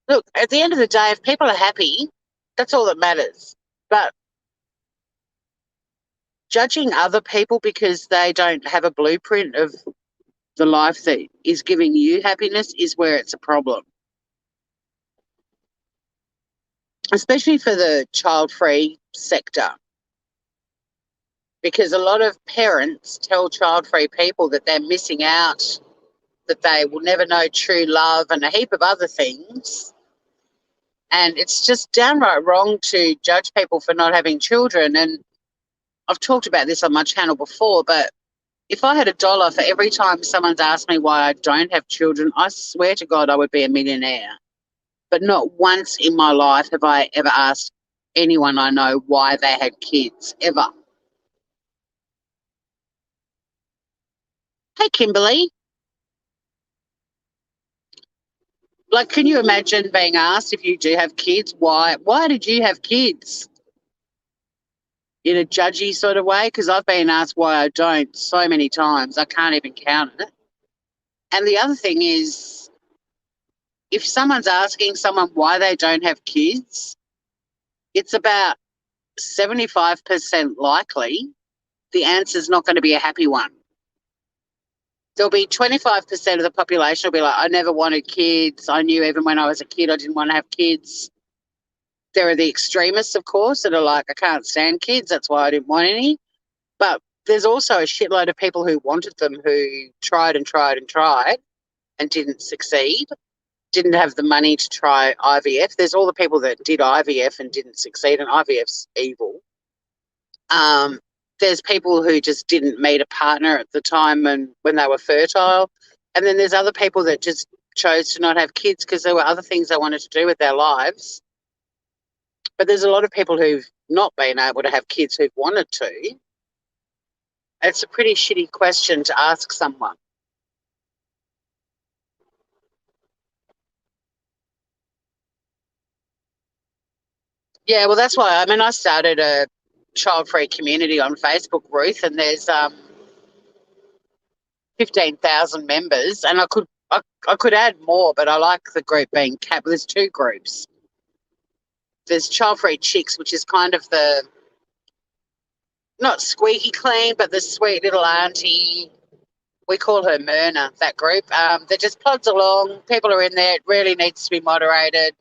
Speaker 1: Look, at the end of the day, if people are happy, that's all that matters. But judging other people because they don't have a blueprint of the life that is giving you happiness is where it's a problem. Especially for the child-free sector. Because a lot of parents tell child-free people that they're missing out, that they will never know true love and a heap of other things. And it's just downright wrong to judge people for not having children. And I've talked about this on my channel before, but if I had $1 for every time someone's asked me why I don't have children, I swear to God I would be a millionaire. But not once in my life have I ever asked anyone I know why they had kids, ever. Hey, Kimberly. Like, can you imagine being asked if you do have kids, why did you have kids? In a judgy sort of way, because I've been asked why I don't so many times, I can't even count it. And the other thing is, if someone's asking someone why they don't have kids, it's about 75% likely the answer's not going to be a happy one. there'll be 25% of the population will be like, I never wanted kids. I knew even when I was a kid I didn't want to have kids. There are the extremists, of course, that are like, I can't stand kids, that's why I didn't want any. But there's also a shitload of people who wanted them, who tried and tried and tried and didn't succeed, didn't have the money to try IVF. There's all the people that did IVF and didn't succeed, and IVF's evil. There's people who just didn't meet a partner at the time and when they were fertile. And then there's other people that just chose to not have kids because there were other things they wanted to do with their lives. But there's a lot of people who've not been able to have kids who've wanted to. It's a pretty shitty question to ask someone. Yeah, well, that's why, I started a child-free community on Facebook, Ruth, and there's 15,000 members, and I could add more, but I like the group being capped. There's two groups. There's Child-Free Chicks, which is kind of the, not squeaky clean, but the sweet little auntie. We call her Myrna, that group. That just plods along. People are in there. It really needs to be moderated.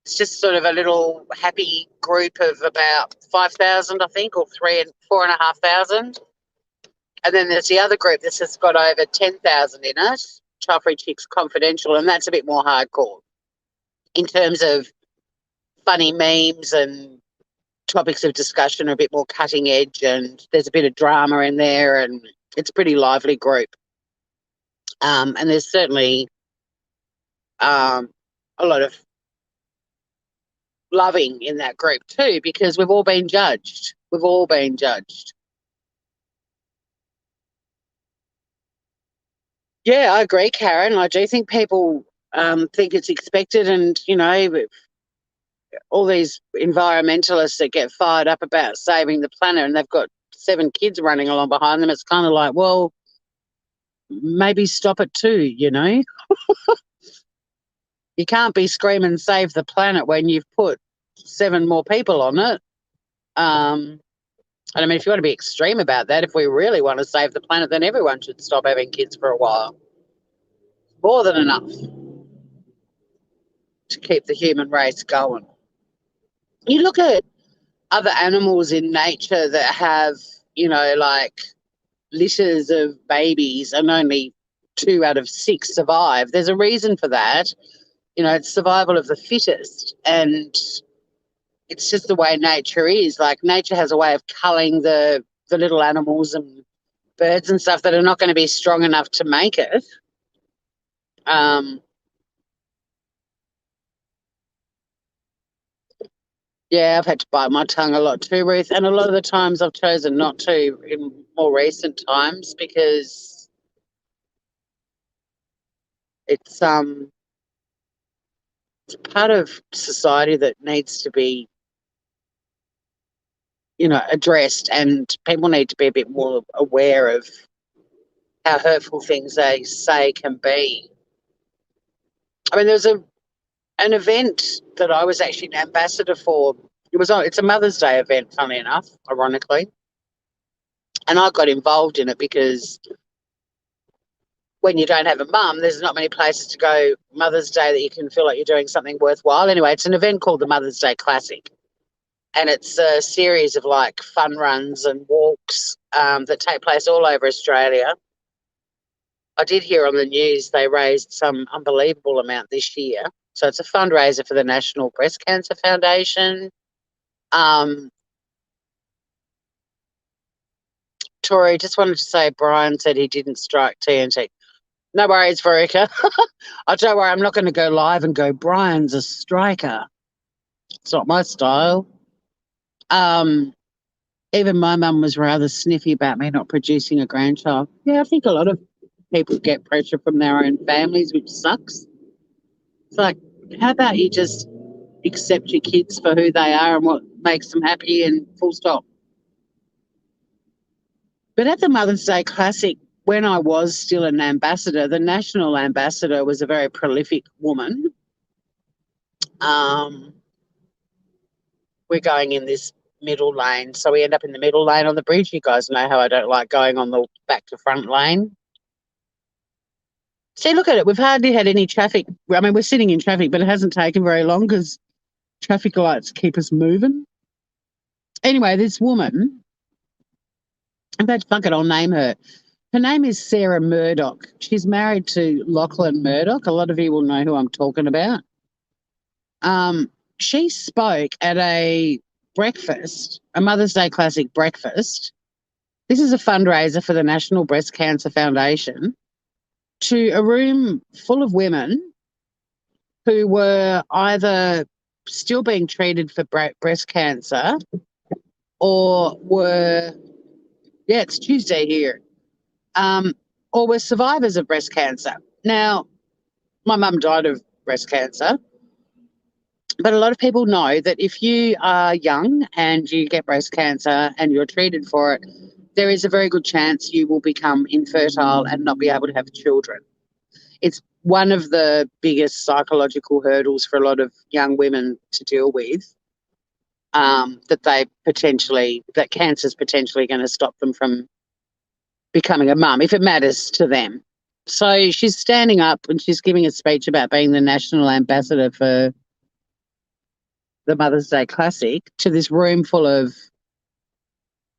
Speaker 1: It's just sort of a little happy group of about 5,000, I think, or 4,500. And then there's the other group that's just got over 10,000 in it, Child Free Chicks Confidential, and that's a bit more hardcore in terms of funny memes, and topics of discussion are a bit more cutting edge, and there's a bit of drama in there, and it's a pretty lively group. And there's certainly a lot of loving in that group too, because we've all been judged. We've all been judged. Yeah, I agree, Karen. I do think people think it's expected, and, all these environmentalists that get fired up about saving the planet and they've got 7 kids running along behind them, it's kind of like, well, maybe stop it too, You can't be screaming save the planet when you've put 7 more people on it. And if you want to be extreme about that, if we really want to save the planet, then everyone should stop having kids for a while. More than enough to keep the human race going. You look at other animals in nature that have, like litters of babies and only 2 out of 6 survive. There's a reason for that. It's survival of the fittest. And it's just the way nature is. Like, nature has a way of culling the little animals and birds and stuff that are not going to be strong enough to make it. Yeah, I've had to bite my tongue a lot too, Ruth, and a lot of the times I've chosen not to in more recent times, because it's part of society that needs to be, addressed, and people need to be a bit more aware of how hurtful things they say can be. There was an event that I was actually an ambassador for. It's a Mother's Day event, funnily enough, ironically. And I got involved in it because when you don't have a mum, there's not many places to go Mother's Day that you can feel like you're doing something worthwhile. Anyway, it's an event called the Mother's Day Classic. And it's a series of like fun runs and walks that take place all over Australia. I did hear on the news they raised some unbelievable amount this year. So it's a fundraiser for the National Breast Cancer Foundation. Tori, just wanted to say Brian said he didn't strike TNT. No worries, Verika. Oh, don't worry, I'm not going to go live and go, Brian's a striker. It's not my style. Even my mum was rather sniffy about me not producing a grandchild. Yeah, I think a lot of people get pressure from their own families, which sucks. It's like, how about you just accept your kids for who they are and what makes them happy, and full stop. But at the Mother's Day Classic, when I was still an ambassador, the national ambassador was a very prolific woman. We're going in this middle lane. So we end up in the middle lane on the bridge. You guys know how I don't like going on the back to front lane. See, look at it. We've hardly had any traffic. I mean, we're sitting in traffic, but it hasn't taken very long because traffic lights keep us moving. Anyway, this woman, in fact, fuck it, I'll name her. Her name is Sarah Murdoch. She's married to Lachlan Murdoch. A lot of you will know who I'm talking about. She spoke at a breakfast, a Mother's Day Classic breakfast. This is a fundraiser for the National Breast Cancer Foundation, to a room full of women who were either still being treated for breast cancer or were, yeah, it's Tuesday here, or were survivors of breast cancer. Now, my mum died of breast cancer, but a lot of people know that if you are young and you get breast cancer and you're treated for it, there is a very good chance you will become infertile and not be able to have children. It's one of the biggest psychological hurdles for a lot of young women to deal with, that cancer's potentially going to stop them from becoming a mum, if it matters to them. So she's standing up and she's giving a speech about being the national ambassador for the Mother's Day Classic to this room full of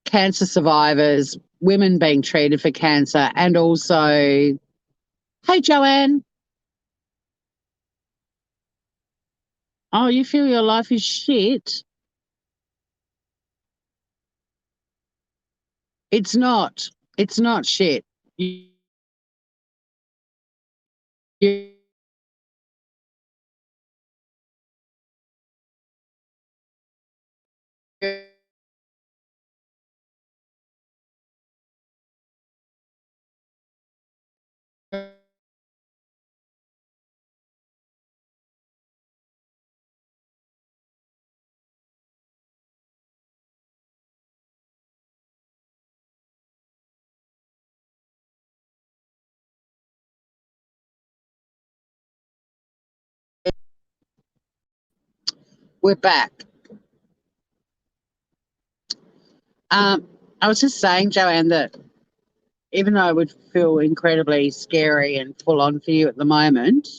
Speaker 1: cancer survivors, women being treated for cancer, and also, hey, Joanne. Oh, you feel your life is shit? It's not. It's not shit. You, we're back. I was just saying, Joanne, that even though it would feel incredibly scary and full on for you at the moment,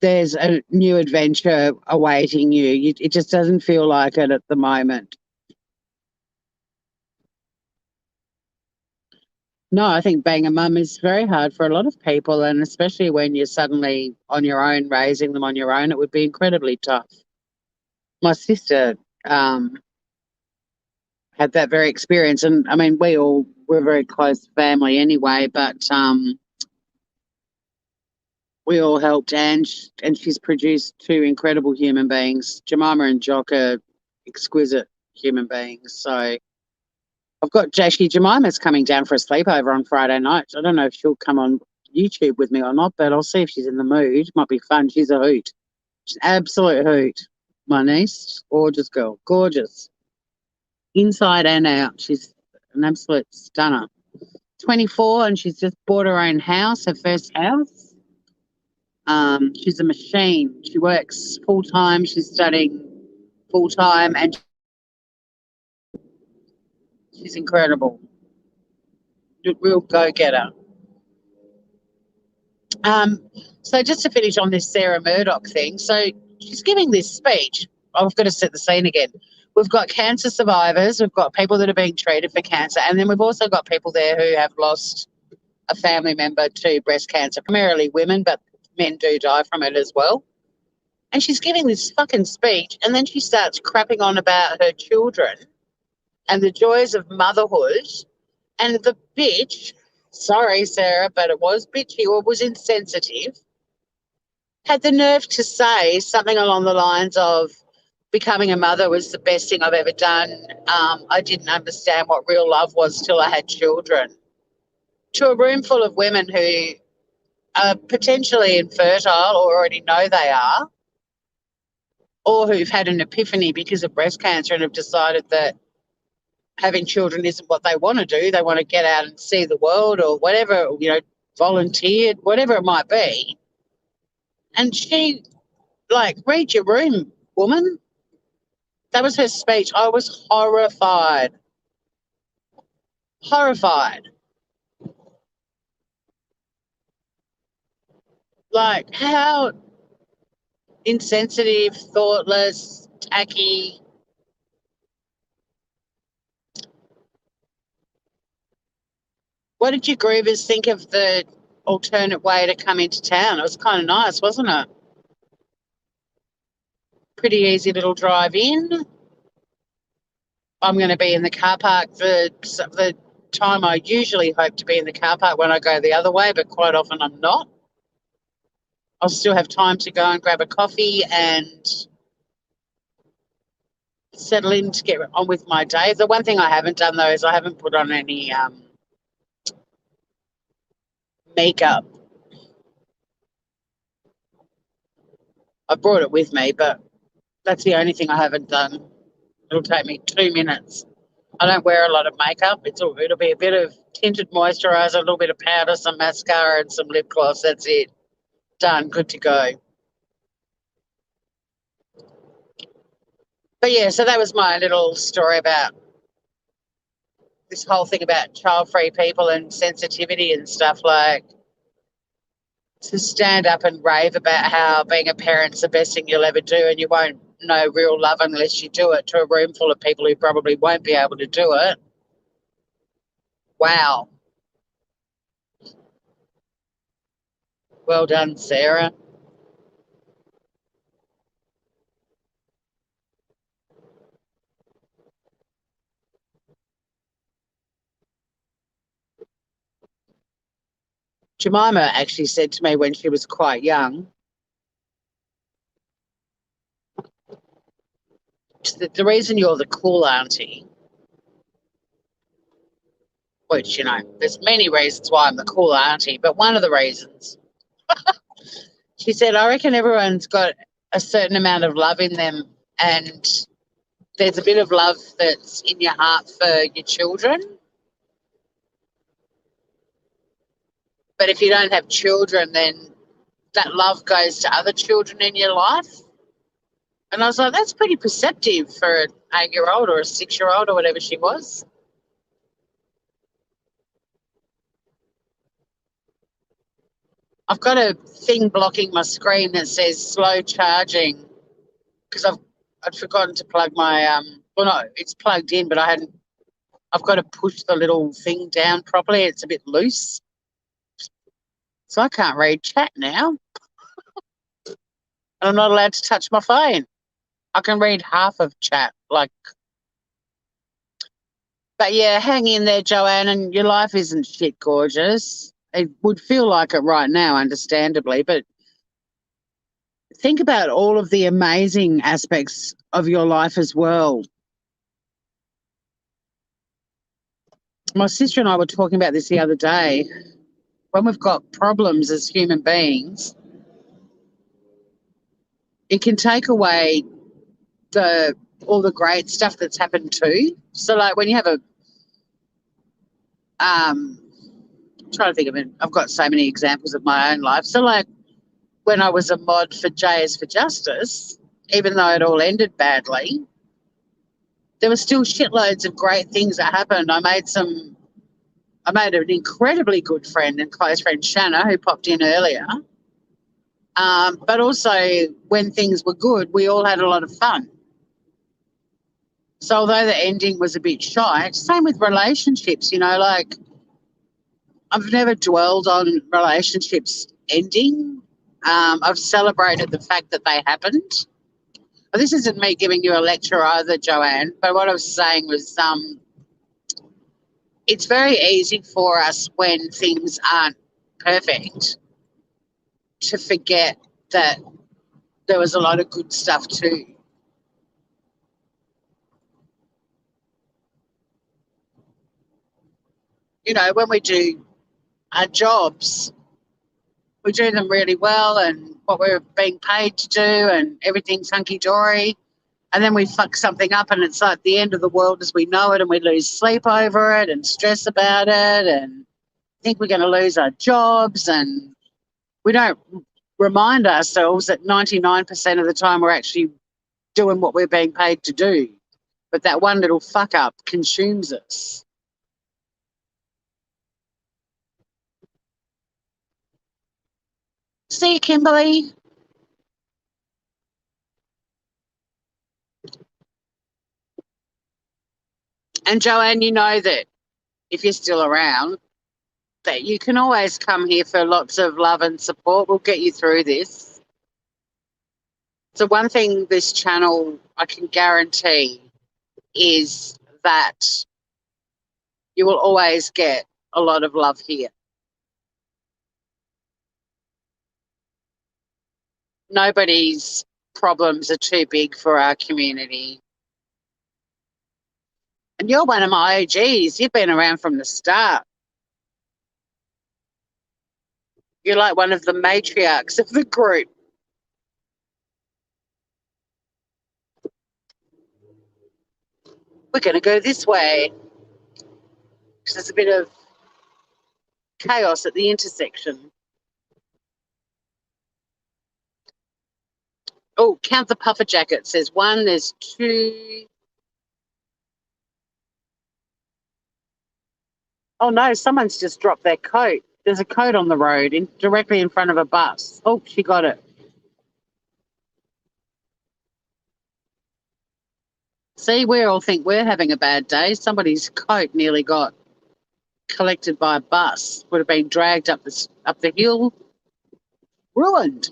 Speaker 1: there's a new adventure awaiting you. It just doesn't feel like it at the moment. No, I think being a mum is very hard for a lot of people, and especially when you're suddenly on your own, raising them on your own, it would be incredibly tough. My sister had that very experience, and I mean, we're very close family anyway, but we all helped Ange, and she's produced two incredible human beings. Jemima and Jock are exquisite human beings. So I've got Jackie. Jemima's coming down for a sleepover on Friday night. I don't know if she'll come on YouTube with me or not, but I'll see if she's in the mood. Might be fun. She's a hoot. She's an absolute hoot. My niece, gorgeous girl, gorgeous. Inside and out. She's an absolute stunner. 24, and she's just bought her own house, her first house. She's a machine. She works full time. She's studying full time, and she's incredible. Real go getter. So just to finish on this Sarah Murdoch thing, so she's giving this speech. I've got to set the scene again. We've got cancer survivors, we've got people that are being treated for cancer, and then we've also got people there who have lost a family member to breast cancer, primarily women, but men do die from it as well. And she's giving this fucking speech, and then she starts crapping on about her children and the joys of motherhood. And the bitch, sorry, Sarah, but it was bitchy or was insensitive, had the nerve to say something along the lines of, becoming a mother was the best thing I've ever done. I didn't understand what real love was till I had children. To a room full of women who are potentially infertile or already know they are, or who've had an epiphany because of breast cancer and have decided that having children isn't what they want to do. They want to get out and see the world or whatever, volunteered, whatever it might be. And she, read your room, woman. That was her speech. I was horrified. Horrified. Like, how insensitive, thoughtless, tacky. What did you groovers think of the alternate way to come into town? It was kind of nice, wasn't it? Pretty easy little drive in. I'm going to be in the car park for the time I usually hope to be in the car park when I go the other way, but quite often I'm not. I'll still have time to go and grab a coffee and settle in to get on with my day. The one thing I haven't done, though, is I haven't put on any makeup. I brought it with me, but that's the only thing I haven't done. It'll take me 2 minutes. I don't wear a lot of makeup. It'll be a bit of tinted moisturiser, a little bit of powder, some mascara and some lip gloss. That's it. Done. Good to go. But yeah, so that was my little story about this whole thing about child-free people and sensitivity and stuff. Like, to stand up and rave about how being a parent's the best thing you'll ever do and you won't know real love unless you do it to a room full of people who probably won't be able to do it. Wow. Well done, Sarah. Jemima actually said to me when she was quite young, the reason you're the cool auntie, which, there's many reasons why I'm the cool auntie, but one of the reasons, she said, I reckon everyone's got a certain amount of love in them, and there's a bit of love that's in your heart for your children. But if you don't have children, then that love goes to other children in your life. And I was like, that's pretty perceptive for an 8-year-old or a 6-year-old or whatever she was. I've got a thing blocking my screen that says slow charging because I'd forgotten to plug my well, no, it's plugged in, but I've got to push the little thing down properly. It's a bit loose. So I can't read chat now. I'm not allowed to touch my phone. I can read half of chat, but yeah, hang in there, Joanne, and your life isn't shit gorgeous. It would feel like it right now, understandably, but think about all of the amazing aspects of your life as well. My sister and I were talking about this the other day. When we've got problems as human beings, it can take away all the great stuff that's happened too. So, like, when you have I'm trying to think of it, I've got so many examples of my own life. So, like, when I was a mod for J is for Justice, even though it all ended badly, there were still shitloads of great things that happened. I made an incredibly good friend and close friend, Shanna, who popped in earlier. But also, when things were good, we all had a lot of fun. So although the ending was a bit shite, same with relationships, like, I've never dwelled on relationships ending. I've celebrated the fact that they happened. But this isn't me giving you a lecture either, Joanne, but what I was saying was it's very easy for us when things aren't perfect to forget that there was a lot of good stuff too. When we do our jobs, we do them really well and what we're being paid to do and everything's hunky-dory. And then we fuck something up and it's like the end of the world as we know it and we lose sleep over it and stress about it and think we're going to lose our jobs, and we don't remind ourselves that 99% of the time we're actually doing what we're being paid to do. But that one little fuck up consumes us. See you, Kimberly. And Joanne, you know that if you're still around, that you can always come here for lots of love and support. We'll get you through this. So one thing this channel I can guarantee is that you will always get a lot of love here. Nobody's problems are too big for our community. And you're one of my OGs. You've been around from the start. You're like one of the matriarchs of the group. We're going to go this way because there's a bit of chaos at the intersection. Oh, count the puffer jackets. There's one, there's two. Oh, no, someone's just dropped their coat. There's a coat on the road directly in front of a bus. Oh, she got it. See, we all think we're having a bad day. Somebody's coat nearly got collected by a bus, would have been dragged up the hill, ruined.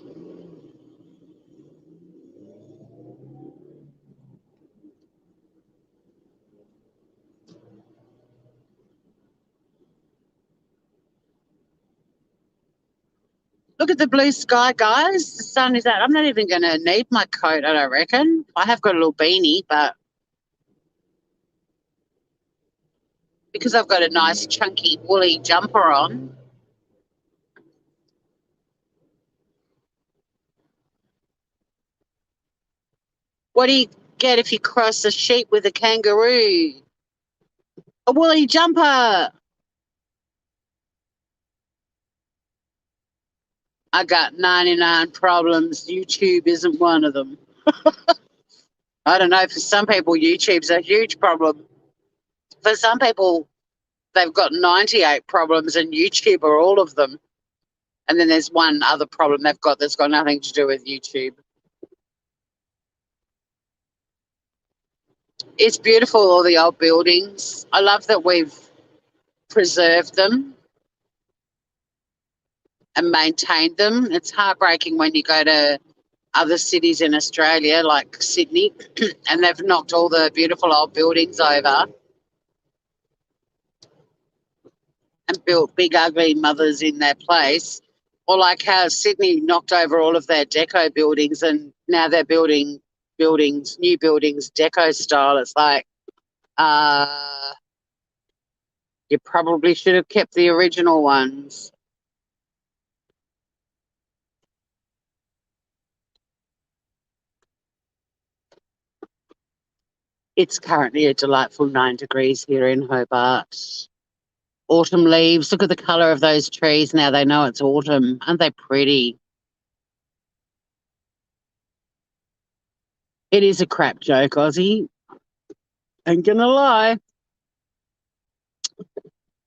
Speaker 1: Look at the blue sky, guys. The sun is out. I'm not even going to need my coat, I don't reckon. I have got a little beanie, but because I've got a nice chunky woolly jumper on. What do you get if you cross a sheep with a kangaroo? A woolly jumper. I got 99 problems. YouTube isn't one of them. I don't know. For some people, YouTube's a huge problem. For some people, they've got 98 problems and YouTube are all of them. And then there's one other problem they've got that's got nothing to do with YouTube. It's beautiful, all the old buildings. I love that we've preserved them and maintained them. It's heartbreaking when you go to other cities in Australia, like Sydney, and they've knocked all the beautiful old buildings over and built big, ugly mothers in their place. Or like how Sydney knocked over all of their deco buildings and now they're building new buildings, deco style. It's like, you probably should have kept the original ones. It's currently a delightful 9 degrees here in Hobart. Autumn leaves. Look at the colour of those trees now. They know it's autumn. Aren't they pretty? It is a crap joke, Aussie. Ain't gonna lie.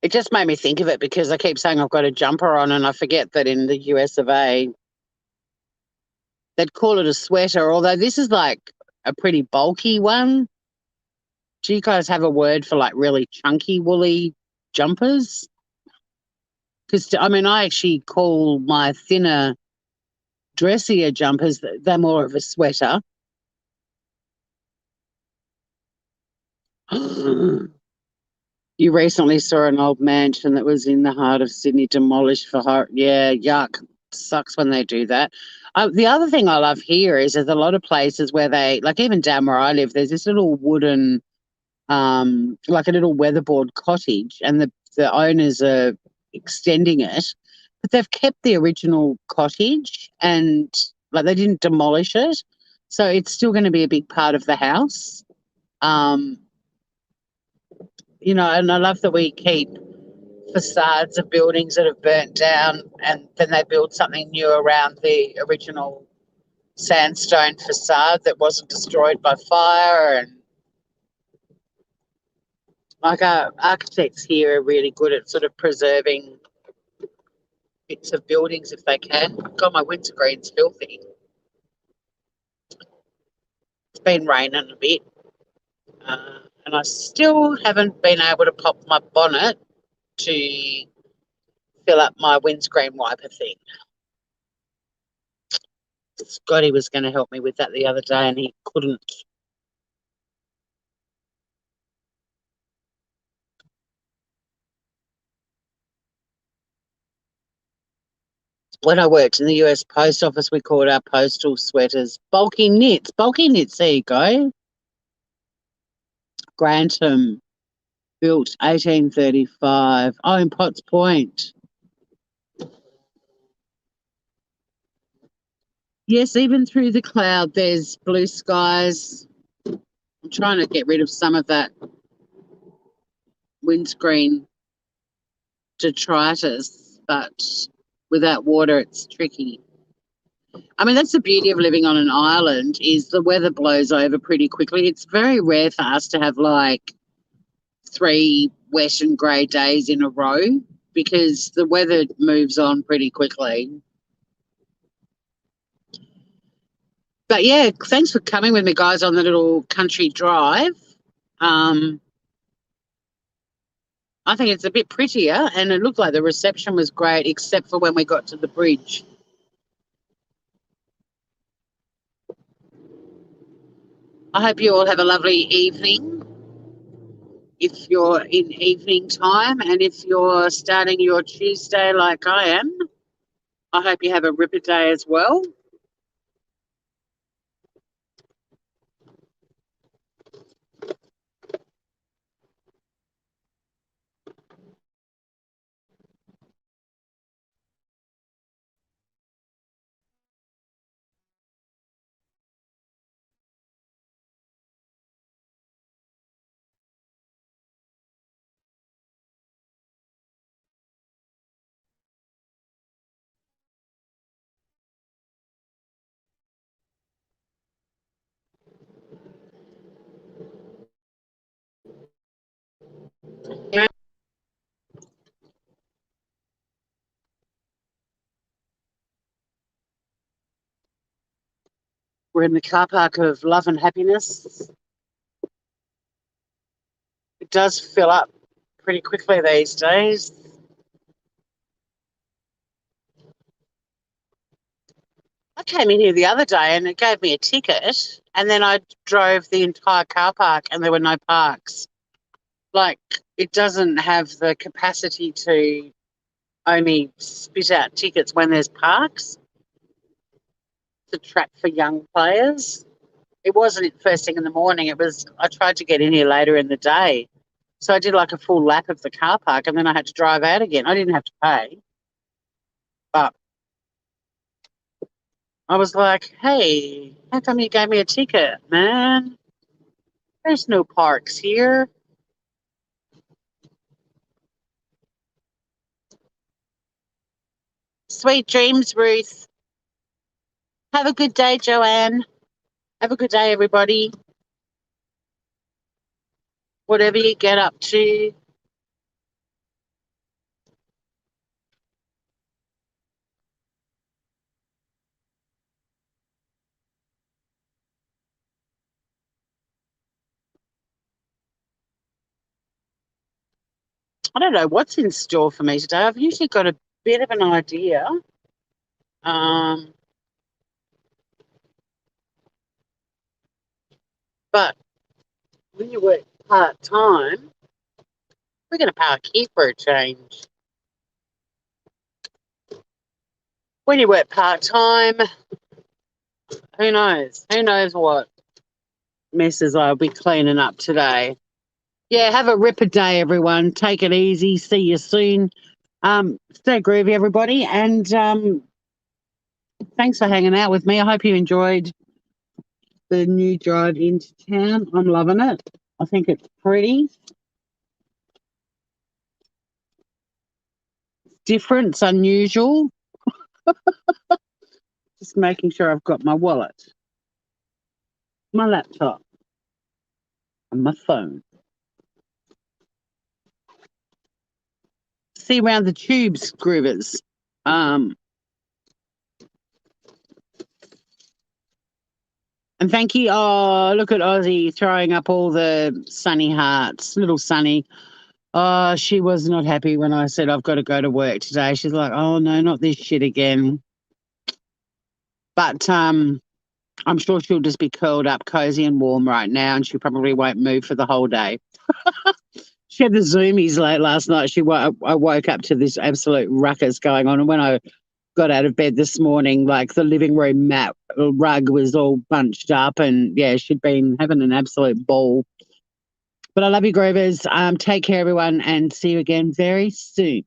Speaker 1: It just made me think of it because I keep saying I've got a jumper on and I forget that in the US of A, they'd call it a sweater, although this is like a pretty bulky one. Do you guys have a word for like really chunky woolly jumpers? Because, I mean, I actually call my thinner, dressier jumpers, they're more of a sweater. You recently saw an old mansion that was in the heart of Sydney demolished for horror. Yeah, yuck. Sucks when they do that. The other thing I love here is there's a lot of places where they, like even down where I live, there's this little wooden, like a little weatherboard cottage, and the owners are extending it, but they've kept the original cottage and like they didn't demolish it, so it's still going to be a big part of the house. You know, and I love that we keep facades of buildings that have burnt down and then they build something new around the original sandstone facade that wasn't destroyed by fire. And like our architects here are really good at sort of preserving bits of buildings if they can. God, my windscreen's filthy. It's been raining a bit. And I still haven't been able to pop my bonnet to fill up my windscreen wiper thing. Scotty was going to help me with that the other day and he couldn't. When I worked in the US Post Office, we called our postal sweaters bulky knits. Bulky knits, there you go. Grantham, built 1835. Oh, in Potts Point. Yes, even through the cloud, there's blue skies. I'm trying to get rid of some of that windscreen detritus, but without water, it's tricky. I mean, that's the beauty of living on an island is the weather blows over pretty quickly. It's very rare for us to have like 3 wet and grey days in a row because the weather moves on pretty quickly. But yeah, thanks for coming with me, guys, on the little country drive. I think it's a bit prettier and it looked like the reception was great except for when we got to the bridge. I hope you all have a lovely evening if you're in evening time, and if you're starting your Tuesday like I am, I hope you have a ripper day as well. We're in the car park of love and happiness. It does fill up pretty quickly these days. I came in here the other day and it gave me a ticket, and then I drove the entire car park and there were no parks. Like, it doesn't have the capacity to only spit out tickets when there's parks. It's a trap for young players. It wasn't first thing in the morning. I tried to get in here later in the day. So I did like a full lap of the car park and then I had to drive out again. I didn't have to pay. But I was like, hey, how come you gave me a ticket, man? There's no parks here. Sweet dreams, Ruth. Have a good day, Joanne. Have a good day, everybody. Whatever you get up to. I don't know what's in store for me today. I've usually got a bit of an idea. But when you work part-time, we're going to park here for a change. When you work part-time, who knows? Who knows what messes I'll be cleaning up today. Yeah, have a ripper day, everyone. Take it easy. See you soon. Stay groovy, everybody. And thanks for hanging out with me. I hope you enjoyed the new drive into town. I'm loving it. I think it's pretty. Different. It's unusual. Just making sure I've got my wallet, my laptop, and my phone. See around the tubes, Groovers. And thank you. Oh, look at Ozzy throwing up all the Sunny hearts. Little Sunny. Oh, she was not happy when I said I've got to go to work today. She's like, oh no, not this shit again. But I'm sure she'll just be curled up, cozy and warm right now, and she probably won't move for the whole day. She had the zoomies late last night. I woke up to this absolute ruckus going on, and when I got out of bed this morning, like the living room mat rug was all bunched up, and yeah, she'd been having an absolute ball. But I love you, Groovers. Take care, everyone, and see you again very soon.